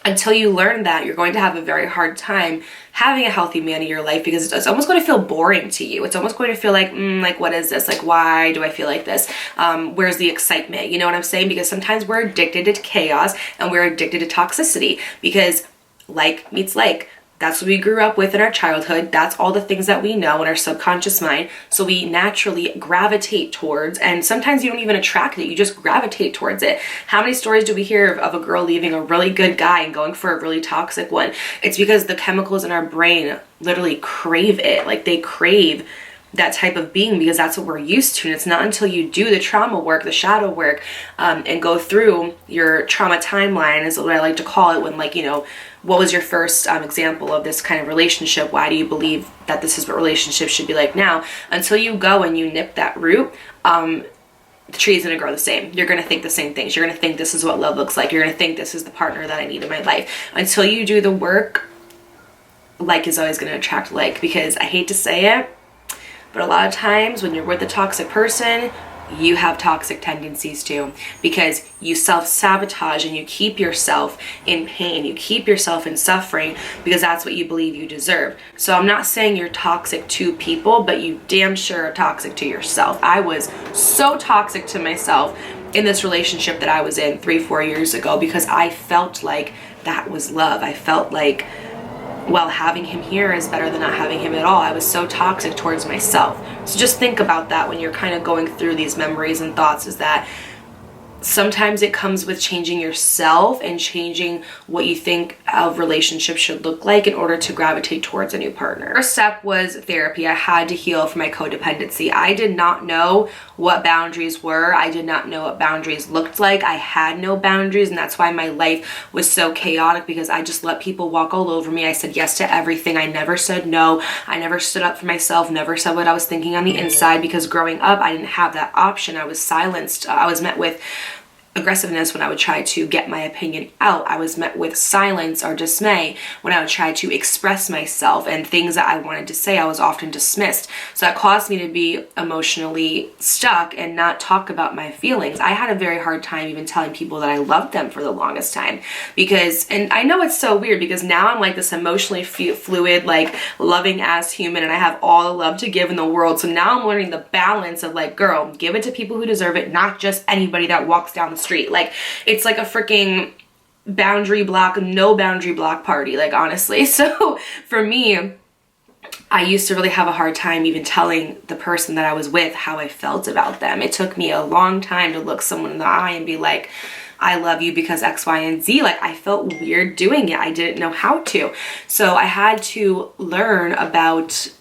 Until you learn that, you're going to have a very hard time having a healthy man in your life because it's almost going to feel boring to you. It's almost going to feel like, like, what is this? Like, why do I feel like this? Where's the excitement? You know what I'm saying? Because sometimes we're addicted to chaos and we're addicted to toxicity because like meets like. That's what we grew up with in our childhood. That's all the things that we know in our subconscious mind. So we naturally gravitate towards, and sometimes you don't even attract it, you just gravitate towards it. How many stories do we hear of a girl leaving a really good guy and going for a really toxic one? It's because the chemicals in our brain literally crave it. Like they crave that type of being because that's what we're used to. And it's not until you do the trauma work, the shadow work, and go through your trauma timeline, is what I like to call it, when what was your first example of this kind of relationship? Why do you believe that this is what relationships should be like now? Until you go and you nip that root, the tree is going to grow the same. You're going to think the same things. You're going to think this is what love looks like. You're going to think this is the partner that I need in my life. Until you do the work, like is always going to attract like, because I hate to say it, but a lot of times when you're with a toxic person, you have toxic tendencies too, because you self-sabotage and you keep yourself in pain, you keep yourself in suffering because that's what you believe you deserve. So I'm not saying you're toxic to people, but you damn sure are toxic to yourself. I was so toxic to myself in this relationship that I was in 3-4 years ago because I felt like that was love. I felt like, well, having him here is better than not having him at all. I was so toxic towards myself. So just think about that when you're kind of going through these memories and thoughts, is that sometimes it comes with changing yourself and changing what you think a relationship should look like in order to gravitate towards a new partner. First step was therapy. I had to heal from my codependency. I did not know what boundaries were. I did not know what boundaries looked like. I had no boundaries, and that's why my life was so chaotic, because I just let people walk all over me. I said yes to everything. I never said no. I never stood up for myself, never said what I was thinking on the inside, because growing up, I didn't have that option. I was silenced. I was met with aggressiveness when I would try to get my opinion out. I was met with silence or dismay when I would try to express myself, and things that I wanted to say, I was often dismissed. So that caused me to be emotionally stuck and not talk about my feelings. I had a very hard time even telling people that I loved them for the longest time, because, and I know it's so weird because now I'm like this emotionally fluid, like loving ass human, and I have all the love to give in the world. So now I'm learning the balance of like, girl, give it to people who deserve it, not just anybody that walks down the street. Like, it's like a freaking boundary block, no boundary block party, like, honestly. So for me, I used to really have a hard time even telling the person that I was with how I felt about them. It took me a long time to look someone in the eye and be like, I love you because X, Y, and Z. Like, I felt weird doing it. I didn't know how to. So I had to learn about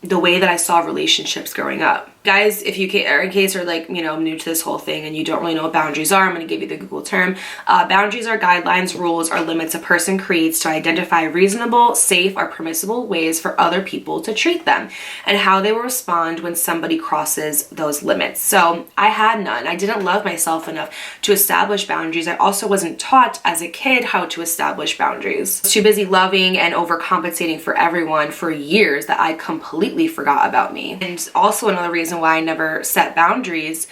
the way that I saw relationships growing up. Guys, if you are in case you're like, you know, new to this whole thing and you don't really know what boundaries are, I'm going to give you the Google term. Boundaries are guidelines, rules, or limits a person creates to identify reasonable, safe, or permissible ways for other people to treat them, and how they will respond when somebody crosses those limits. So I had none. I didn't love myself enough to establish boundaries. I also wasn't taught as a kid how to establish boundaries. I was too busy loving and overcompensating for everyone for years that I completely forgot about me. And also another reason why I never set boundaries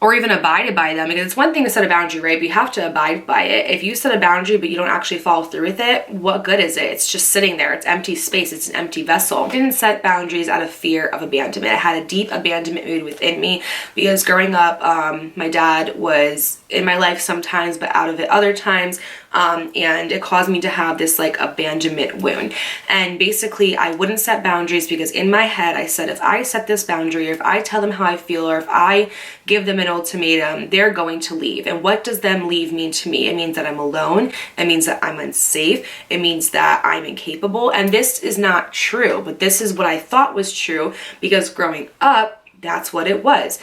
or even abided by them, because it's one thing to set a boundary, right? But you have to abide by it. If you set a boundary but you don't actually follow through with it, what good is it? It's just sitting there. It's empty space. It's an empty vessel. I didn't set boundaries out of fear of abandonment. I had a deep abandonment mood within me because growing up, my dad was in my life sometimes, but out of it other times. And it caused me to have this like abandonment wound. And basically I wouldn't set boundaries because in my head I said, if I set this boundary, or if I tell them how I feel, or if I give them an ultimatum, they're going to leave. And what does them leave mean to me? It means that I'm alone. It means that I'm unsafe. It means that I'm incapable. And this is not true, but this is what I thought was true, because growing up, that's what it was.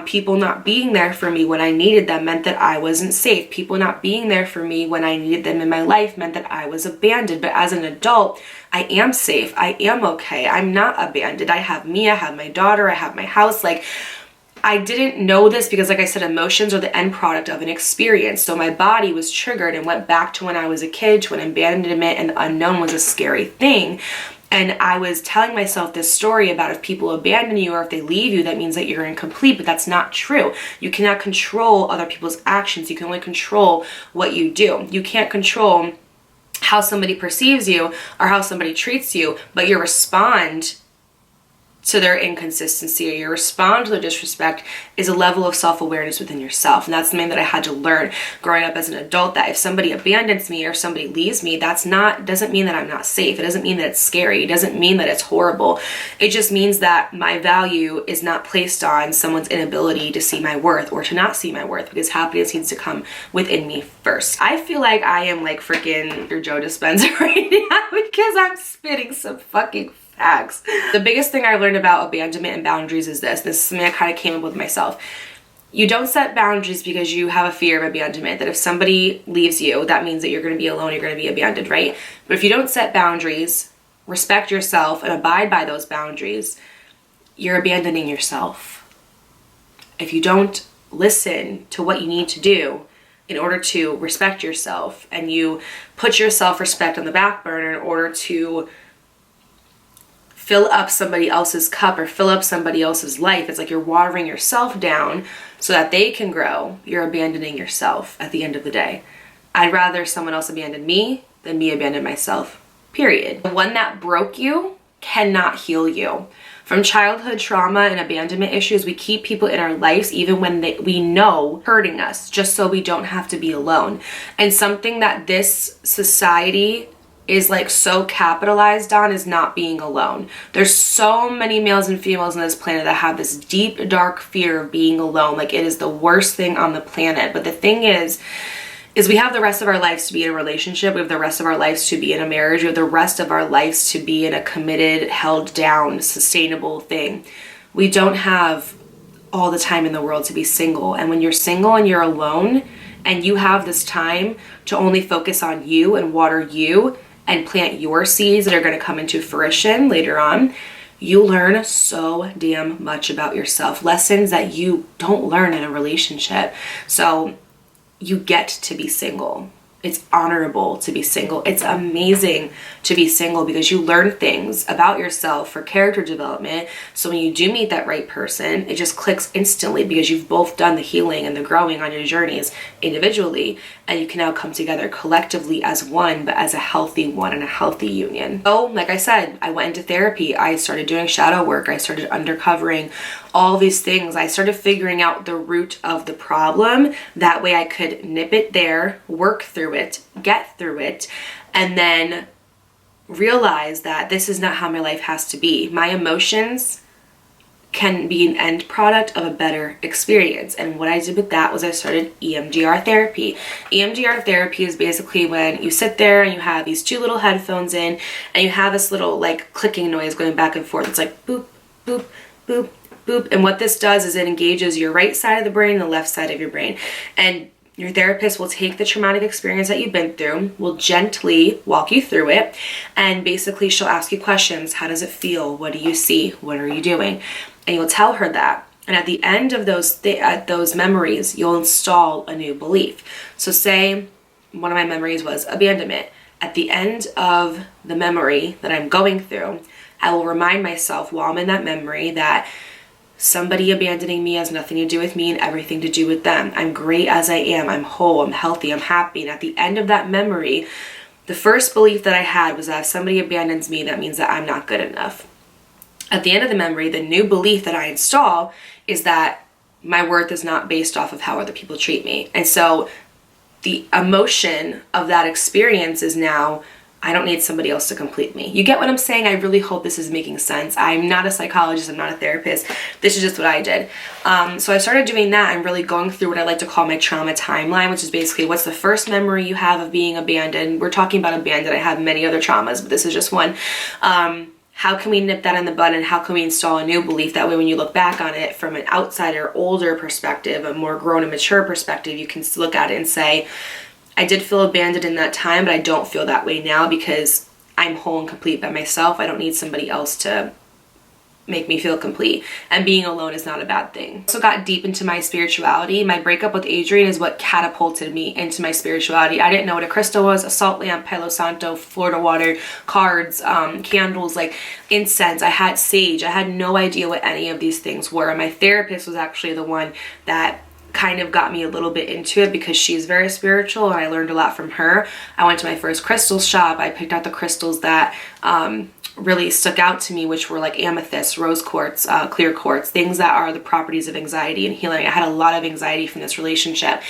People not being there for me when I needed them meant that I wasn't safe. People not being there for me when I needed them in my life meant that I was abandoned. But as an adult, I am safe. I am okay. I'm not abandoned. I have me. I have my daughter. I have my house. Like, I didn't know this because, like I said, emotions are the end product of an experience. So my body was triggered and went back to when I was a kid, to when abandonment and the unknown was a scary thing. And I was telling myself this story about if people abandon you or if they leave you, that means that you're incomplete, but that's not true. You cannot control other people's actions. You can only control what you do. You can't control how somebody perceives you or how somebody treats you, but you respond to their inconsistency, or your respond to their disrespect, is a level of self-awareness within yourself. And that's something that I had to learn growing up as an adult, that if somebody abandons me or somebody leaves me, doesn't mean that I'm not safe. It doesn't mean that it's scary. It doesn't mean that it's horrible. It just means that my value is not placed on someone's inability to see my worth or to not see my worth, because happiness needs to come within me first. I feel like I am like freaking your Joe Dispenza right now because I'm spitting some fucking facts. The biggest thing I learned about abandonment and boundaries is this. This is something I kind of came up with myself. You don't set boundaries because you have a fear of abandonment, that if somebody leaves you, that means that you're going to be alone, you're going to be abandoned, right? But if you don't set boundaries, respect yourself, and abide by those boundaries, you're abandoning yourself. If you don't listen to what you need to do in order to respect yourself, and you put your self-respect on the back burner in order to fill up somebody else's cup or fill up somebody else's life. It's like you're watering yourself down so that they can grow. You're abandoning yourself at the end of the day. I'd rather someone else abandon me than me abandon myself, period. The one that broke you cannot heal you. From childhood trauma and abandonment issues, we keep people in our lives even when we know hurting us, just so we don't have to be alone. And something that this society is like so capitalized on is not being alone. There's so many males and females on this planet that have this deep, dark fear of being alone. Like, it is the worst thing on the planet. But the thing is we have the rest of our lives to be in a relationship. We have the rest of our lives to be in a marriage. We have the rest of our lives to be in a committed, held down, sustainable thing. We don't have all the time in the world to be single. And when you're single and you're alone and you have this time to only focus on you and water you and plant your seeds that are going to come into fruition later on, you learn so damn much about yourself. Lessons that you don't learn in a relationship. So you get to be single. It's honorable to be single. It's amazing to be single because you learn things about yourself for character development. So when you do meet that right person, it just clicks instantly because you've both done the healing and the growing on your journeys individually, and you can now come together collectively as one, but as a healthy one and a healthy union. So like I said, I went into therapy. I started doing shadow work. I started uncovering all these things. I started figuring out the root of the problem. That way I could nip it there, work through it, get through it, and then realize that this is not how my life has to be. My emotions can be an end product of a better experience. And what I did with that was I started EMDR therapy. EMDR therapy is basically when you sit there and you have these two little headphones in and you have this little like clicking noise going back and forth. It's like boop, boop, boop, boop. And what this does is it engages your right side of the brain and the left side of your brain. And your therapist will take the traumatic experience that you've been through, will gently walk you through it, and basically she'll ask you questions. How does it feel? What do you see? What are you doing? And you'll tell her that. And at the end of those memories, you'll install a new belief. So say one of my memories was abandonment. At the end of the memory that I'm going through, I will remind myself while I'm in that memory that somebody abandoning me has nothing to do with me and everything to do with them. I'm great as I am. I'm whole. I'm healthy. I'm happy. And at the end of that memory, the first belief that I had was that if somebody abandons me, that means that I'm not good enough. At the end of the memory, the new belief that I install is that my worth is not based off of how other people treat me. And so the emotion of that experience is now, I don't need somebody else to complete me. You get what I'm saying? I really hope this is making sense. I'm not a psychologist. I'm not a therapist. This is just what I did. So I started doing that and really going through what I like to call my trauma timeline, which is basically what's the first memory you have of being abandoned. We're talking about abandoned. I have many other traumas, but this is just one. How can we nip that in the bud, and how can we install a new belief? That way when you look back on it from an outsider, older perspective, a more grown and mature perspective, you can look at it and say, I did feel abandoned in that time, but I don't feel that way now because I'm whole and complete by myself. I don't need somebody else to make me feel complete. And being alone is not a bad thing. Also got deep into my spirituality. My breakup with Adrian is what catapulted me into my spirituality. I didn't know what a crystal was, a salt lamp, Palo Santo, Florida water, cards, candles, like incense. I had sage. I had no idea what any of these things were. And my therapist was actually the one that kind of got me a little bit into it because she's very spiritual and I learned a lot from her. I went to my first crystal shop. I picked out the crystals that really stuck out to me, which were like amethyst, rose quartz, clear quartz, things that are the properties of anxiety and healing. I had a lot of anxiety from this relationship.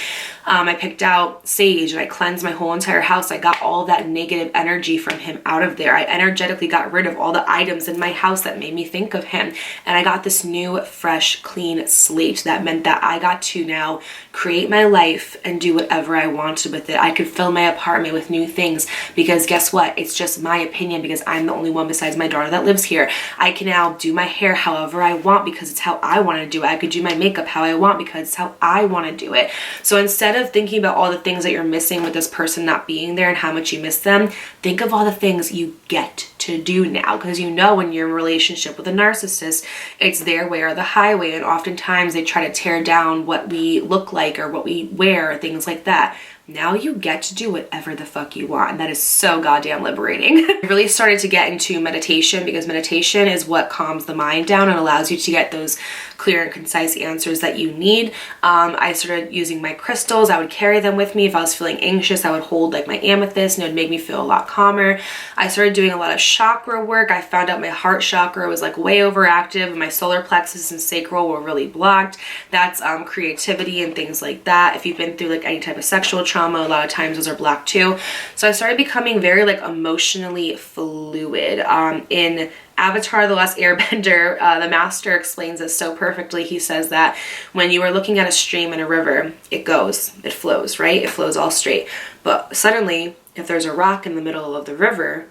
I picked out sage and I cleansed my whole entire house. I got all that negative energy from him out of there. I energetically got rid of all the items in my house that made me think of him. And I got this new, fresh, clean slate that meant that I got to now create my life and do whatever I wanted with it. I could fill my apartment with new things because guess what? It's just my opinion because I'm the only one besides my daughter that lives here. I can now do my hair however I want because it's how I want to do it. I could do my makeup how I want because it's how I want to do it. So instead of thinking about all the things that you're missing with this person not being there and how much you miss them, think of all the things you get to do now, because you know when you're in a relationship with a narcissist, it's their way or the highway, and oftentimes they try to tear down what we look like or what we wear, things like that. now you get to do whatever the fuck you want. And that is so goddamn liberating. I really started to get into meditation, because meditation is what calms the mind down and allows you to get those clear and concise answers that you need. I started using my crystals. I would carry them with me. If I was feeling anxious, I would hold like my amethyst and it would make me feel a lot calmer. I started doing a lot of chakra work. I found out my heart chakra was like way overactive. My solar plexus and sacral were really blocked. That's creativity and things like that. If you've been through like any type of sexual trauma, a lot of times those are blocked too. So I started becoming very like emotionally fluid. In Avatar: The Last Airbender, the master explains this so perfectly. He says that when you are looking at a stream and a river, it flows, right? It flows all straight. But suddenly, if there's a rock in the middle of the river,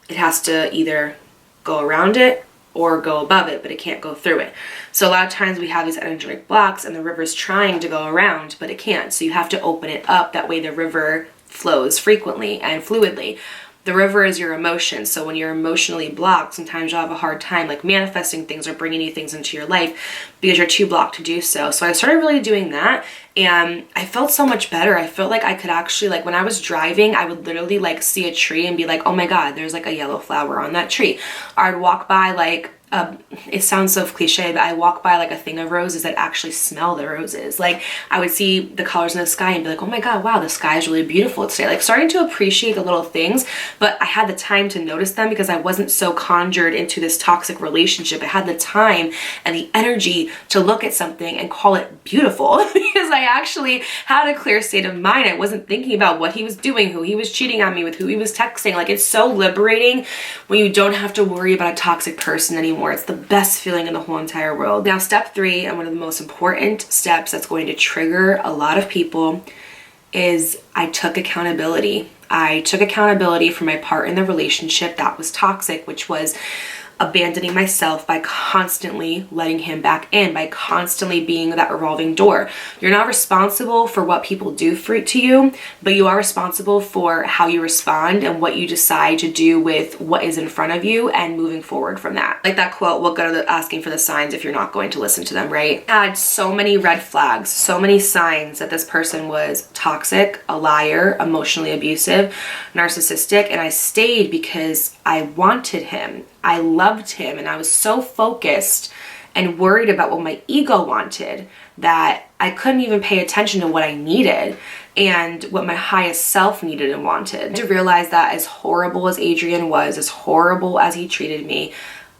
it has to either go around it or go above it, but it can't go through it. So a lot of times we have these energetic blocks and the river's trying to go around, but it can't. So you have to open it up. That way the river flows frequently and fluidly. The river is your emotions. So when you're emotionally blocked, sometimes you'll have a hard time like manifesting things or bringing new things into your life because you're too blocked to do so. So I started really doing that, and I felt so much better. I felt like I could actually, like, when I was driving, I would literally like see a tree and be like, oh my God, there's like a yellow flower on that tree. Or I'd walk by like, it sounds so cliche, but I walk by like a thing of roses that actually smell the roses. Like I would see the colors in the sky and be like, oh my God, wow, the sky is really beautiful today. Like starting to appreciate the little things, but I had the time to notice them because I wasn't so conjured into this toxic relationship. I had the time and the energy to look at something and call it beautiful because I actually had a clear state of mind. I wasn't thinking about what he was doing, who he was cheating on me with, who he was texting. Like it's so liberating when you don't have to worry about a toxic person anymore. It's the best feeling in the whole entire world. Now, step 3, and one of the most important steps that's going to trigger a lot of people, is I took accountability. I took accountability for my part in the relationship that was toxic, which was abandoning myself by constantly letting him back in, by constantly being that revolving door. You're not responsible for what people do to you, but you are responsible for how you respond and what you decide to do with what is in front of you and moving forward from that. Like that quote, we'll go to asking for the signs if you're not going to listen to them, right? I had so many red flags, so many signs that this person was toxic, a liar, emotionally abusive, narcissistic, and I stayed because I wanted him. I loved him, and I was so focused and worried about what my ego wanted that I couldn't even pay attention to what I needed and what my highest self needed and wanted. To realize that as horrible as Adrian was, as horrible as he treated me,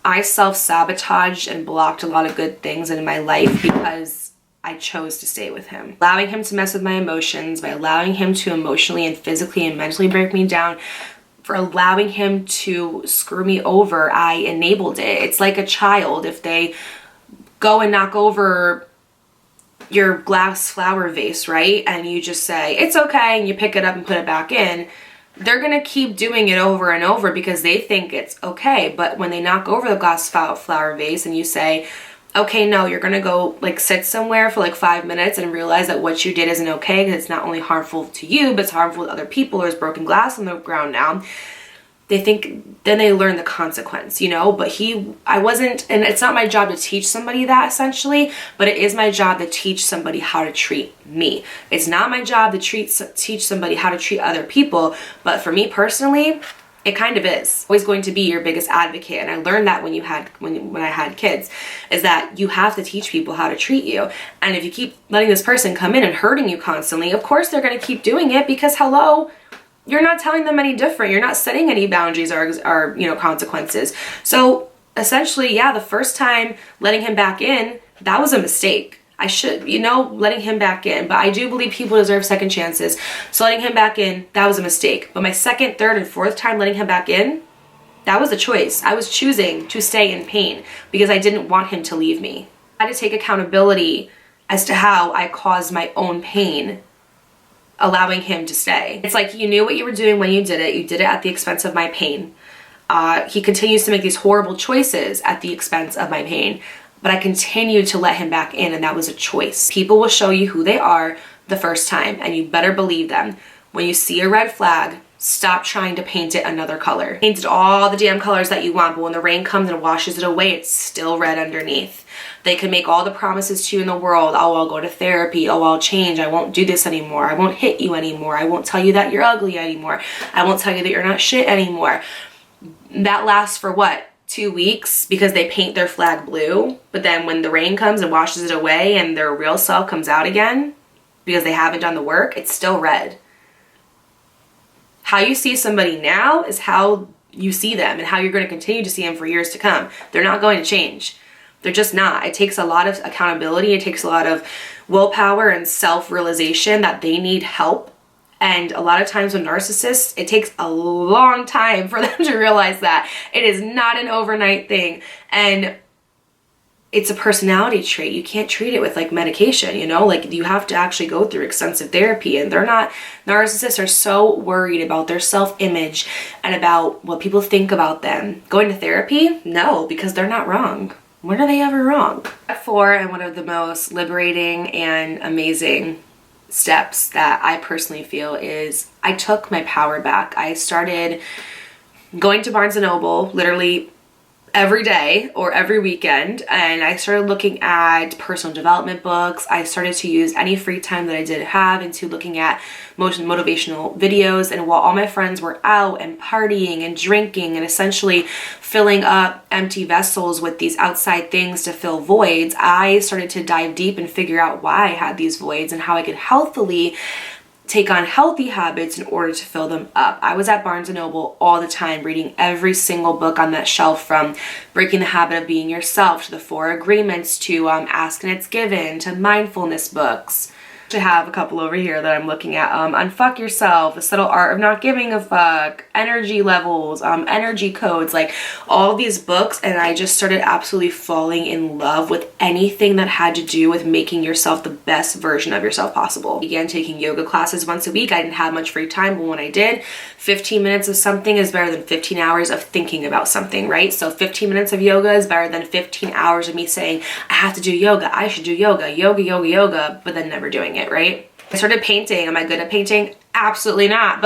I self-sabotaged and blocked a lot of good things in my life because I chose to stay with him. Allowing him to mess with my emotions, by allowing him to emotionally and physically and mentally break me down, for allowing him to screw me over, I enabled it. It's like a child. If they go and knock over your glass flower vase, right? And you just say, it's okay, and you pick it up and put it back in, they're gonna keep doing it over and over because they think it's okay. But when they knock over the glass flower vase and you say, okay, no, you're gonna go like sit somewhere for like 5 minutes and realize that what you did isn't okay because it's not only harmful to you, but it's harmful to other people. There's broken glass on the ground now. They think, then they learn the consequence, you know? But I wasn't, and it's not my job to teach somebody that essentially, but it is my job to teach somebody how to treat me. It's not my job to teach somebody how to treat other people, but for me personally, it kind of is. Always going to be your biggest advocate. And I learned that when I had kids, is that you have to teach people how to treat you. And if you keep letting this person come in and hurting you constantly, of course they're going to keep doing it because hello, you're not telling them any different. You're not setting any boundaries or consequences. So essentially, yeah, the first time letting him back in, that was a mistake. I should, letting him back in. But I do believe people deserve second chances. So letting him back in, that was a mistake. But my second, third, and fourth time letting him back in, that was a choice. I was choosing to stay in pain because I didn't want him to leave me. I had to take accountability as to how I caused my own pain, allowing him to stay. It's like you knew what you were doing when you did it. You did it at the expense of my pain. He continues to make these horrible choices at the expense of my pain. But I continued to let him back in, and that was a choice. People will show you who they are the first time, and you better believe them. When you see a red flag, Stop trying to paint it another color. Painted all the damn colors that you want, but when the rain comes and washes it away, it's still red underneath. They can make all the promises to you in the world. Oh, I'll go to therapy. Oh, I'll change. I won't do this anymore. I won't hit you anymore. I won't tell you that you're ugly anymore. I won't tell you that you're not shit anymore. That lasts for what? 2 weeks, because they paint their flag blue. But then when the rain comes and washes it away and their real self comes out again, because they haven't done the work, it's still red. How you see somebody now is how you see them, and how you're going to continue to see them for years to come. They're not going to change. They're just not. It takes a lot of accountability. It takes a lot of willpower and self-realization that they need help. And a lot of times with narcissists, it takes a long time for them to realize that. It is not an overnight thing. And it's a personality trait. You can't treat it with like medication, you know, like you have to actually go through extensive therapy. And narcissists are so worried about their self-image and about what people think about them. Going to therapy? No, because they're not wrong. When are they ever wrong? Step 4, and one of the most liberating and amazing steps that I personally feel, is I took my power back. I started going to Barnes & Noble literally every day or every weekend, and I started looking at personal development books. I started to use any free time that I did have into looking at motivational videos. And while all my friends were out and partying and drinking and essentially filling up empty vessels with these outside things to fill voids, I started to dive deep and figure out why I had these voids and how I could healthily take on healthy habits in order to fill them up. I was at Barnes & Noble all the time, reading every single book on that shelf, from Breaking the Habit of Being Yourself to the 4 Agreements to Ask and It's Given to mindfulness books. I have a couple over here that I'm looking at. Unfuck Yourself, The Subtle Art of Not Giving a Fuck, Energy Levels, Energy Codes, like all these books. And I just started absolutely falling in love with anything that had to do with making yourself the best version of yourself possible. I began taking yoga classes once a week. I didn't have much free time, but when I did, 15 minutes of something is better than 15 hours of thinking about something, right? So 15 minutes of yoga is better than 15 hours of me saying, I have to do yoga, I should do yoga, yoga, but then never doing it, right? I started painting. Am I good at painting? Absolutely not.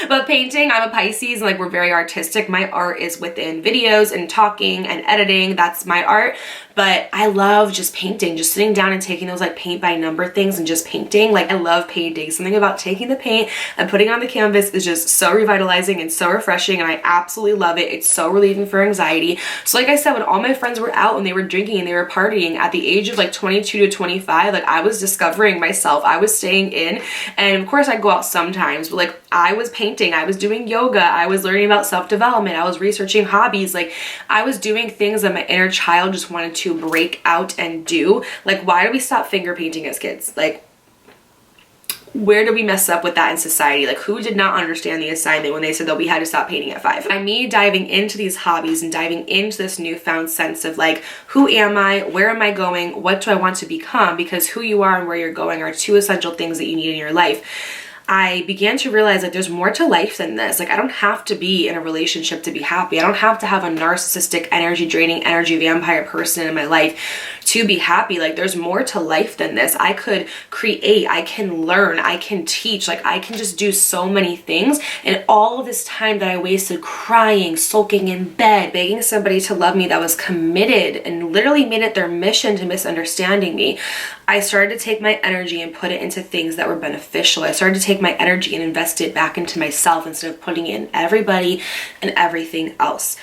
But painting, I'm a Pisces, and like we're very artistic. My art is within videos and talking and editing. That's my art. But I love just painting, just sitting down and taking those like paint by number things and just painting. Like I love painting. Something about taking the paint and putting it on the canvas is just so revitalizing and so refreshing, and I absolutely love it. It's so relieving for anxiety. So like I said, when all my friends were out and they were drinking and they were partying at the age of like 22 to 25, like I was discovering myself. I was staying in, and of course I'd go out sometimes, but like I was painting, I was doing yoga, I was learning about self-development, I was researching hobbies, like I was doing things that my inner child just wanted to break out and do. Like, why do we stop finger painting as kids? Like, where do we mess up with that in society? Like, who did not understand the assignment when they said that we had to stop painting at 5? By me diving into these hobbies and diving into this newfound sense of like, who am I? Where am I going? What do I want to become? Because who you are and where you're going are 2 essential things that you need in your life. I began to realize that there's more to life than this. Like, I don't have to be in a relationship to be happy. I don't have to have a narcissistic, energy draining, energy vampire person in my life to be happy. Like, there's more to life than this. I could create, I can learn, I can teach, like I can just do so many things. And all of this time that I wasted crying, sulking in bed, begging somebody to love me that was committed and literally made it their mission to misunderstanding me, I started to take my energy and put it into things that were beneficial. I started to take my energy and invest it back into myself instead of putting it in everybody and everything else.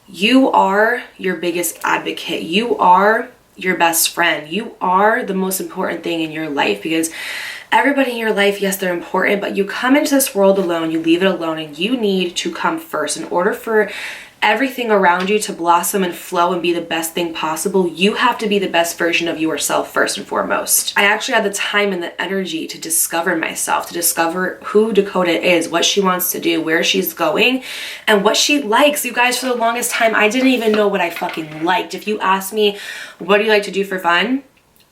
You are your biggest advocate. You are your best friend. You are the most important thing in your life, because everybody in your life, yes, they're important, but you come into this world alone, you leave it alone, and you need to come first. In order for everything around you to blossom and flow and be the best thing possible, you have to be the best version of yourself first and foremost. I actually had the time and the energy to discover myself, to discover who Dakota is, what she wants to do, where she's going, and what she likes. You guys, for the longest time, I didn't even know what I fucking liked. If you asked me, what do you like to do for fun?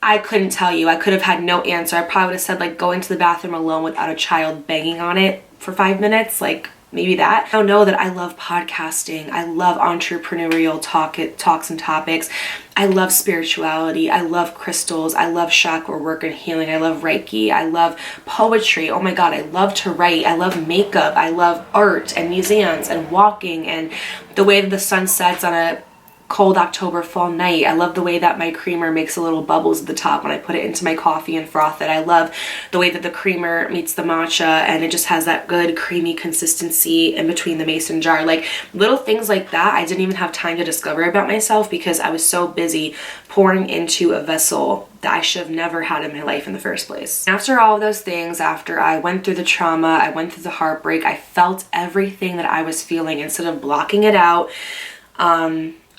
I couldn't tell you. I could have had no answer. I probably would have said like going to the bathroom alone without a child banging on it for 5 minutes. Like, maybe that. I don't know that I love podcasting. I love entrepreneurial talks and topics. I love spirituality. I love crystals. I love chakra work and healing. I love Reiki. I love poetry. Oh my God, I love to write. I love makeup. I love art and museums and walking and the way that the sun sets on a cold October fall night. I love the way that my creamer makes a little bubbles at the top when I put it into my coffee and froth it. I love the way that the creamer meets the matcha and it just has that good creamy consistency in between the mason jar. Like little things like that I didn't even have time to discover about myself because I was so busy pouring into a vessel that I should have never had in my life in the first place. After all of those things, after I went through the trauma, I went through the heartbreak, I felt everything that I was feeling instead of blocking it out.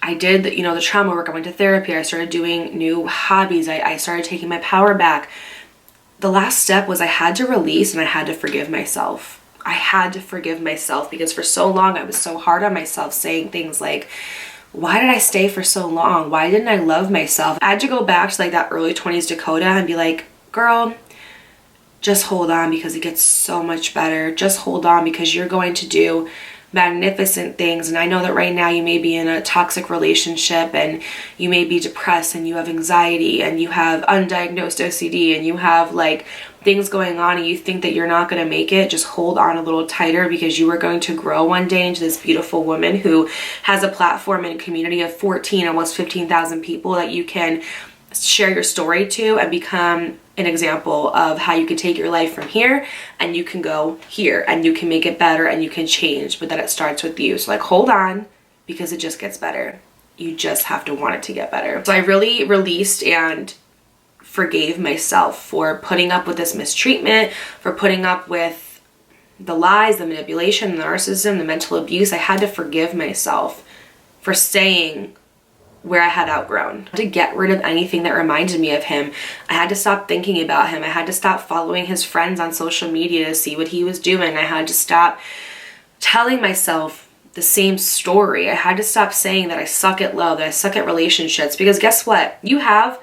I did the trauma work. I went to therapy. I started doing new hobbies. I started taking my power back. The last step was I had to release and I had to forgive myself. I had to forgive myself because for so long I was so hard on myself, saying things like, why did I stay for so long? Why didn't I love myself? I had to go back to like that early 20s Dakota and be like, girl, just hold on because it gets so much better. Just hold on because you're going to do magnificent things. And I know that right now you may be in a toxic relationship and you may be depressed and you have anxiety and you have undiagnosed OCD and you have like things going on and you think that you're not going to make it. Just hold on a little tighter because you are going to grow one day into this beautiful woman who has a platform and a community of 14, almost 15,000 people that you can share your story to and become an example of how you can take your life from here and you can go here and you can make it better and you can change, but that it starts with you. So like hold on because it just gets better. You just have to want it to get better. So I really released and forgave myself for putting up with this mistreatment, for putting up with the lies, the manipulation, the narcissism, the mental abuse. I had to forgive myself for staying where I had outgrown. To get rid of anything that reminded me of him. I had to stop thinking about him. I had to stop following his friends on social media to see what he was doing. I had to stop telling myself the same story. I had to stop saying that I suck at love, that I suck at relationships, because guess what? You have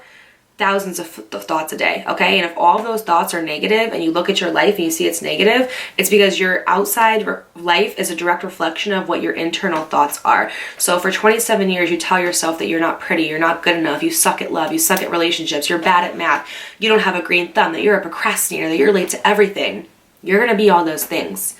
thousands of thoughts a day, okay? And if all of those thoughts are negative and you look at your life and you see it's negative, it's because your outside life is a direct reflection of what your internal thoughts are. So for 27 years, you tell yourself that you're not pretty, you're not good enough, you suck at love, you suck at relationships, you're bad at math, you don't have a green thumb, that you're a procrastinator, that you're late to everything. You're gonna be all those things.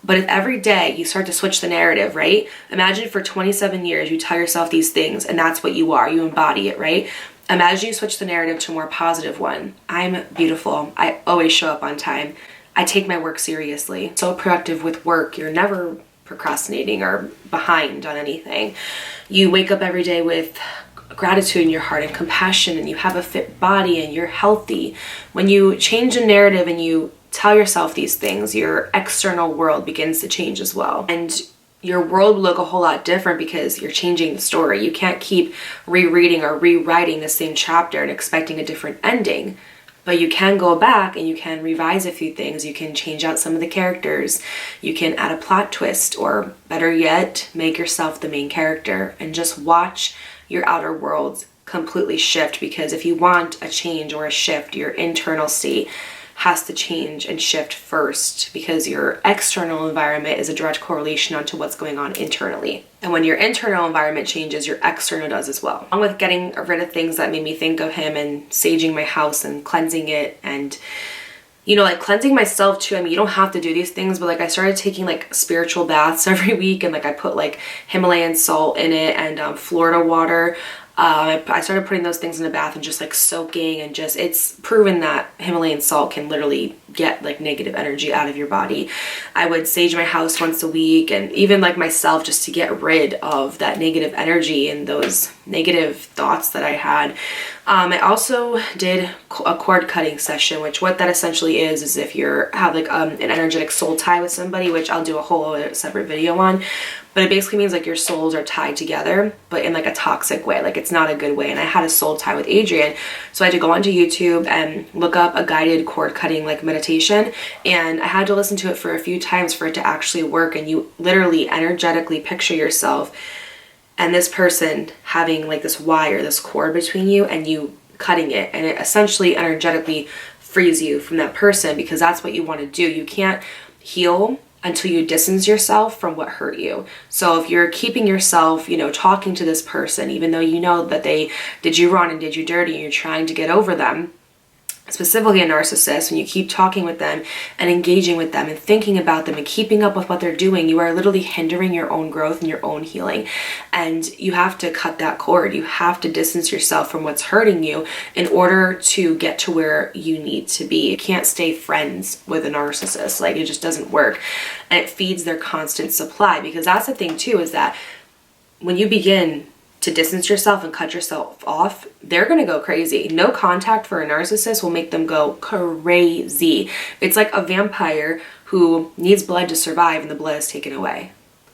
But if every day you start to switch the narrative, right? Imagine for 27 years you tell yourself these things and that's what you are, you embody it, right? Imagine you switch the narrative to a more positive one. I'm beautiful. I always show up on time. I take my work seriously. So productive with work. You're never procrastinating or behind on anything. You wake up every day with gratitude in your heart and compassion, and you have a fit body and you're healthy. When you change the narrative and you tell yourself these things, your external world begins to change as well. And your world will look a whole lot different because you're changing the story. You can't keep rereading or rewriting the same chapter and expecting a different ending. But you can go back and you can revise a few things. You can change out some of the characters. You can add a plot twist, or better yet, make yourself the main character and just watch your outer world completely shift. Because if you want a change or a shift, your internal state has to change and shift first, because your external environment is a direct correlation onto what's going on internally. And when your internal environment changes, your external does as well. Along with getting rid of things that made me think of him and saging my house and cleansing it and, like cleansing myself too. I mean, you don't have to do these things, but like I started taking like spiritual baths every week, and like I put like Himalayan salt in it and Florida water. I started putting those things in the bath and just like soaking, and just, it's proven that Himalayan salt can literally get like negative energy out of your body. I would sage my house once a week, and even like myself, just to get rid of that negative energy and those negative thoughts that I had. I also did a cord cutting session, which what that essentially is if you have like an energetic soul tie with somebody, which I'll do a whole separate video on. But it basically means like your souls are tied together, but in like a toxic way. Like it's not a good way. And I had a soul tie with Adrian. So I had to go onto YouTube and look up a guided cord cutting like meditation. And I had to listen to it for a few times for it to actually work. And you literally energetically picture yourself and this person having like this wire, this cord between you, and you cutting it. And it essentially energetically frees you from that person, because that's what you want to do. You can't heal until you distance yourself from what hurt you. So if you're keeping yourself, talking to this person, even though you know that they did you wrong and did you dirty, and you're trying to get over them, specifically a narcissist, when you keep talking with them and engaging with them and thinking about them and keeping up with what they're doing, you are literally hindering your own growth and your own healing. And you have to cut that cord. You have to distance yourself from what's hurting you in order to get to where you need to be. You can't stay friends with a narcissist. Like, it just doesn't work. And it feeds their constant supply, because that's the thing too, is that when you begin to distance yourself and cut yourself off, they're going to go crazy. No contact for a narcissist will make them go crazy. It's like a vampire who needs blood to survive, and the blood is taken away.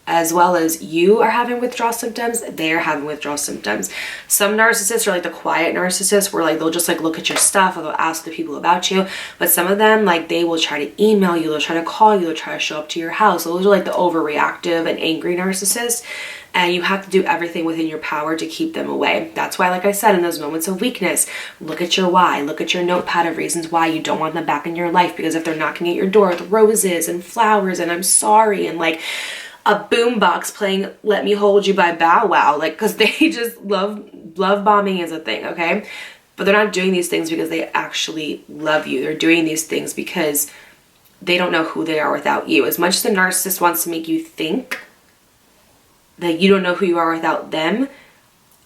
As well as you are having withdrawal symptoms, they are having withdrawal symptoms. Some narcissists are like the quiet narcissists, where like they'll just like look at your stuff, or they'll ask the people about you. But some of them, like, they will try to email you, they'll try to call you, they'll try to show up to your house. Those are like the overreactive and angry narcissists. And you have to do everything within your power to keep them away. That's why, like I said, in those moments of weakness, look at your why. Look at your notepad of reasons why you don't want them back in your life. Because if they're knocking at your door with roses and flowers and I'm sorry and like a boombox playing Let Me Hold You by Bow Wow, like, because they just love bombing is a thing, okay? But they're not doing these things because they actually love you. They're doing these things because they don't know who they are without you. As much as the narcissist wants to make you think that you don't know who you are without them,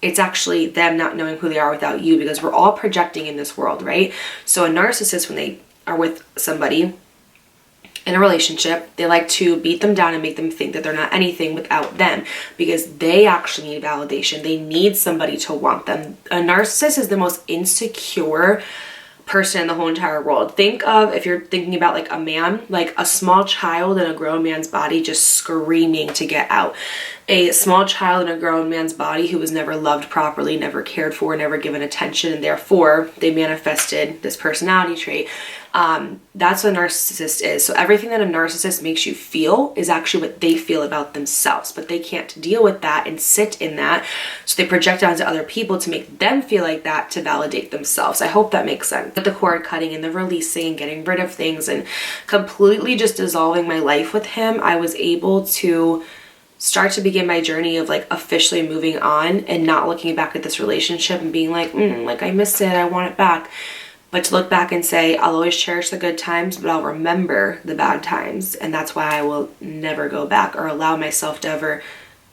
it's actually them not knowing who they are without you, because we're all projecting in this world, right? So a narcissist, when they are with somebody in a relationship, they like to beat them down and make them think that they're not anything without them, because they actually need validation. They need somebody to want them. A narcissist is the most insecure person in the whole entire world. Think of, if you're thinking about like a man, like a small child in a grown man's body just screaming to get out. A small child in a grown man's body who was never loved properly, never cared for, never given attention, and therefore they manifested this personality trait. That's what a narcissist is. So everything that a narcissist makes you feel is actually what they feel about themselves, but they can't deal with that and sit in that. So they project it onto other people to make them feel like that, to validate themselves. I hope that makes sense. With the cord cutting and the releasing and getting rid of things and completely just dissolving my life with him, I was able to start to begin my journey of like officially moving on and not looking back at this relationship and being like, like I missed it, I want it back. But to look back and say, I'll always cherish the good times, but I'll remember the bad times. And that's why I will never go back or allow myself to ever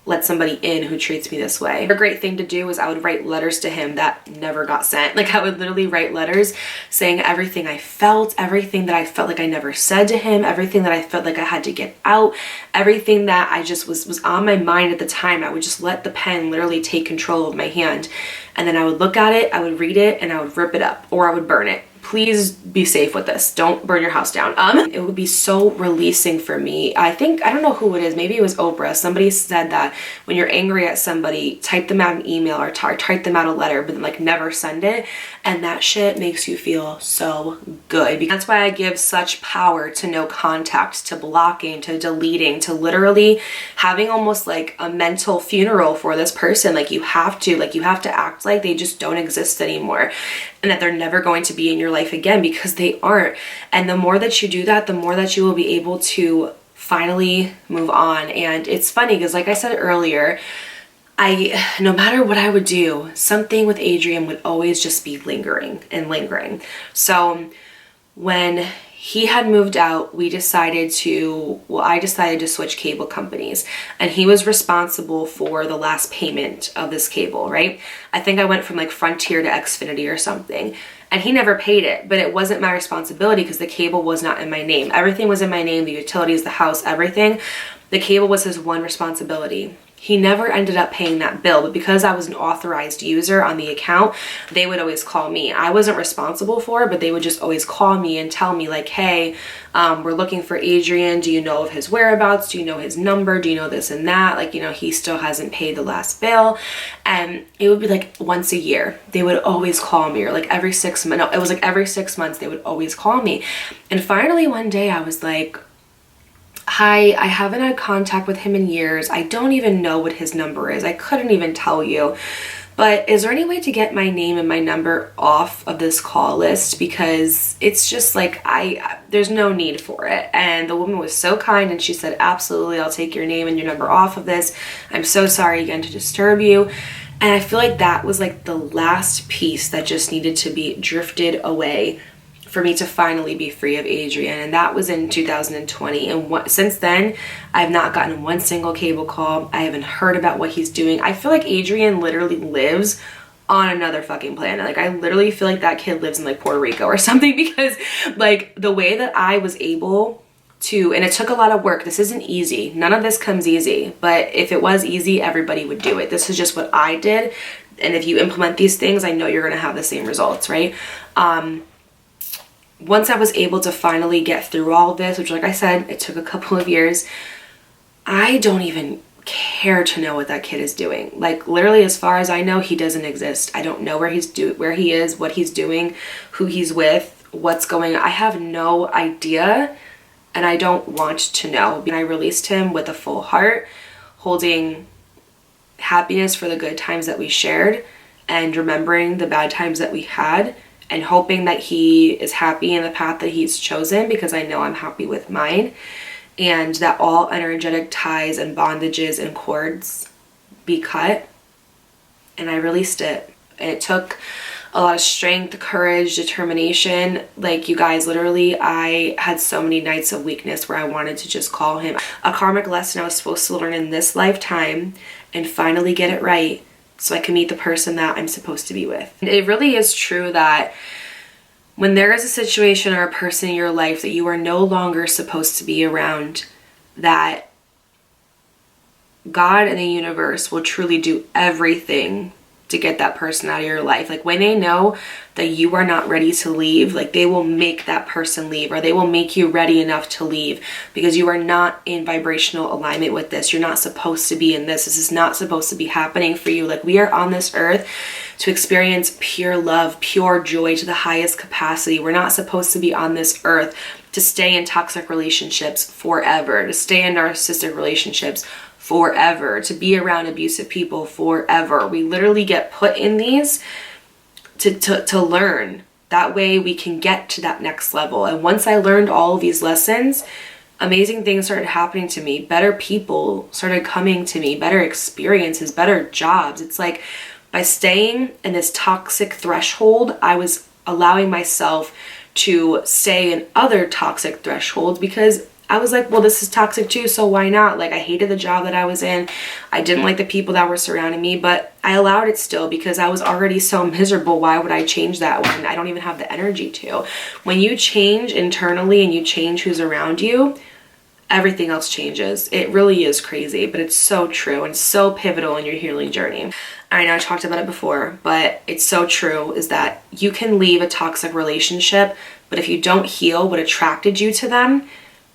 let somebody in who treats me this way. A great thing to do is I would write letters to him that never got sent. Like, I would literally write letters saying everything I felt, everything that I felt like I never said to him, everything that I felt like I had to get out, everything that I just was on my mind at the time. I would just let the pen literally take control of my hand. And then I would look at it, I would read it, and I would rip it up, or I would burn it. Please be safe with this. Don't burn your house down. It would be so releasing for me. I don't know who it is. Maybe it was Oprah. Somebody said that when you're angry at somebody, type them out an email or type them out a letter, but then like never send it. And that shit makes you feel so good. That's why I give such power to no contact, to blocking, to deleting, to literally having almost like a mental funeral for this person. Like you have to act like they just don't exist anymore, and that they're never going to be in your life again, because they aren't. And the more that you do that, the more that you will be able to finally move on. And it's funny because, like I said earlier, no matter what I would do, something with Adrian would always just be lingering and lingering. So when he had moved out, I decided to switch cable companies, and he was responsible for the last payment of this cable, right? I think I went from like Frontier to Xfinity or something, and he never paid it, but it wasn't my responsibility because the cable was not in my name. Everything was in my name, the utilities, the house, everything. The cable was his one responsibility. He never ended up paying that bill, but because I was an authorized user on the account, they would always call me. I wasn't responsible for it, but they would just always call me and tell me like, hey, we're looking for Adrian. Do you know of his whereabouts? Do you know his number? Do you know this and that? Like, he still hasn't paid the last bill. And it would be like once a year. They would always call me, or like every 6 months. No, it was like every 6 months they would always call me. And finally one day I was like, hi, I haven't had contact with him in years. I don't even know what his number is. I couldn't even tell you. But is there any way to get my name and my number off of this call list? Because it's just like, there's no need for it. And the woman was so kind and she said, absolutely, I'll take your name and your number off of this. I'm so sorry again to disturb you. And I feel like that was like the last piece that just needed to be drifted away for me to finally be free of Adrian. And that was in 2020. And since then, I've not gotten one single cable call. I haven't heard about what he's doing. I feel like Adrian literally lives on another fucking planet. Like, I literally feel like that kid lives in like Puerto Rico or something, because like the way that I was able to, and it took a lot of work. This isn't easy. None of this comes easy, but if it was easy, everybody would do it. This is just what I did. And if you implement these things, I know you're going to have the same results, right? Once I was able to finally get through all of this, which like I said, it took a couple of years, I don't even care to know what that kid is doing. Like, literally, as far as I know, he doesn't exist. I don't know where he is, what he's doing, who he's with, what's going on. I have no idea, and I don't want to know. And I released him with a full heart, holding happiness for the good times that we shared and remembering the bad times that we had, and hoping that he is happy in the path that he's chosen, because I know I'm happy with mine, and that all energetic ties and bondages and cords be cut. And I released it. And it took a lot of strength, courage, determination. Like, you guys, literally, I had so many nights of weakness where I wanted to just call him. A karmic lesson I was supposed to learn in this lifetime and finally get it right, so I can meet the person that I'm supposed to be with. And it really is true that when there is a situation or a person in your life that you are no longer supposed to be around, that God and the universe will truly do everything to get that person out of your life. Like, when they know that you are not ready to leave, like, they will make that person leave, or they will make you ready enough to leave, because you are not in vibrational alignment with this. You're not supposed to be in this. This is not supposed to be happening for you. Like, we are on this earth to experience pure love, pure joy to the highest capacity. We're not supposed to be on this earth to stay in toxic relationships forever, to stay in narcissistic relationships forever, to be around abusive people forever. We literally get put in these to learn. That way we can get to that next level. And once I learned all of these lessons, amazing things started happening to me. Better people started coming to me, better experiences, better jobs. It's like, by staying in this toxic threshold, I was allowing myself to stay in other toxic thresholds, because I was like, well, this is toxic too, so why not? Like, I hated the job that I was in. I didn't like the people that were surrounding me, but I allowed it still, because I was already so miserable. Why would I change that when I don't even have the energy to? When you change internally and you change who's around you, everything else changes. It really is crazy, but it's so true and so pivotal in your healing journey. I know I talked about it before, but it's so true, is that you can leave a toxic relationship, but if you don't heal what attracted you to them,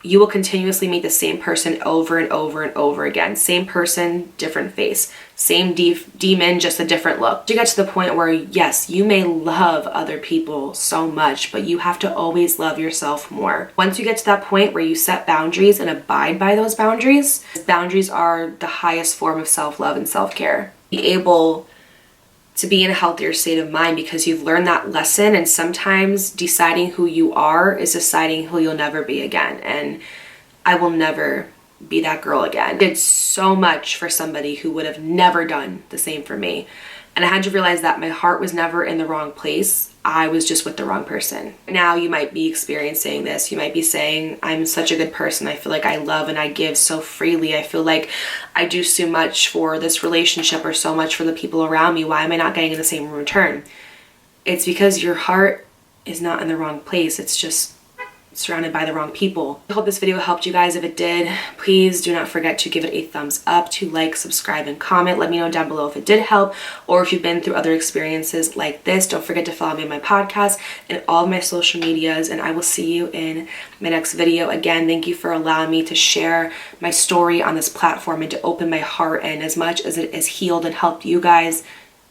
you will continuously meet the same person over and over and over again. Same person, different face. Same demon, just a different look. You get to the point where, yes, you may love other people so much, but you have to always love yourself more. Once you get to that point where you set boundaries and abide by those boundaries, boundaries are the highest form of self-love and self-care. Be able to be in a healthier state of mind, because you've learned that lesson, and sometimes deciding who you are is deciding who you'll never be again. And I will never be that girl again. I did so much for somebody who would have never done the same for me. And I had to realize that my heart was never in the wrong place. I was just with the wrong person. Now you might be experiencing this. You might be saying, I'm such a good person. I feel like I love and I give so freely. I feel like I do so much for this relationship, or so much for the people around me. Why am I not getting the same in return? It's because your heart is not in the wrong place. It's just surrounded by the wrong people. I hope this video helped you guys. If it did, please do not forget to give it a thumbs up, to like, subscribe, and comment. Let me know down below if it did help, or if you've been through other experiences like this. Don't forget to follow me on my podcast and all of my social medias, and I will see you in my next video. Again, thank you for allowing me to share my story on this platform and to open my heart. And as much as it has healed and helped you guys,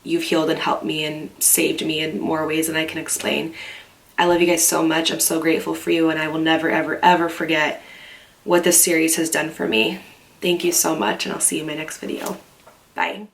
you've healed and helped me and saved me in more ways than I can explain. I love you guys so much. I'm so grateful for you, and I will never, ever, ever forget what this series has done for me. Thank you so much, and I'll see you in my next video. Bye.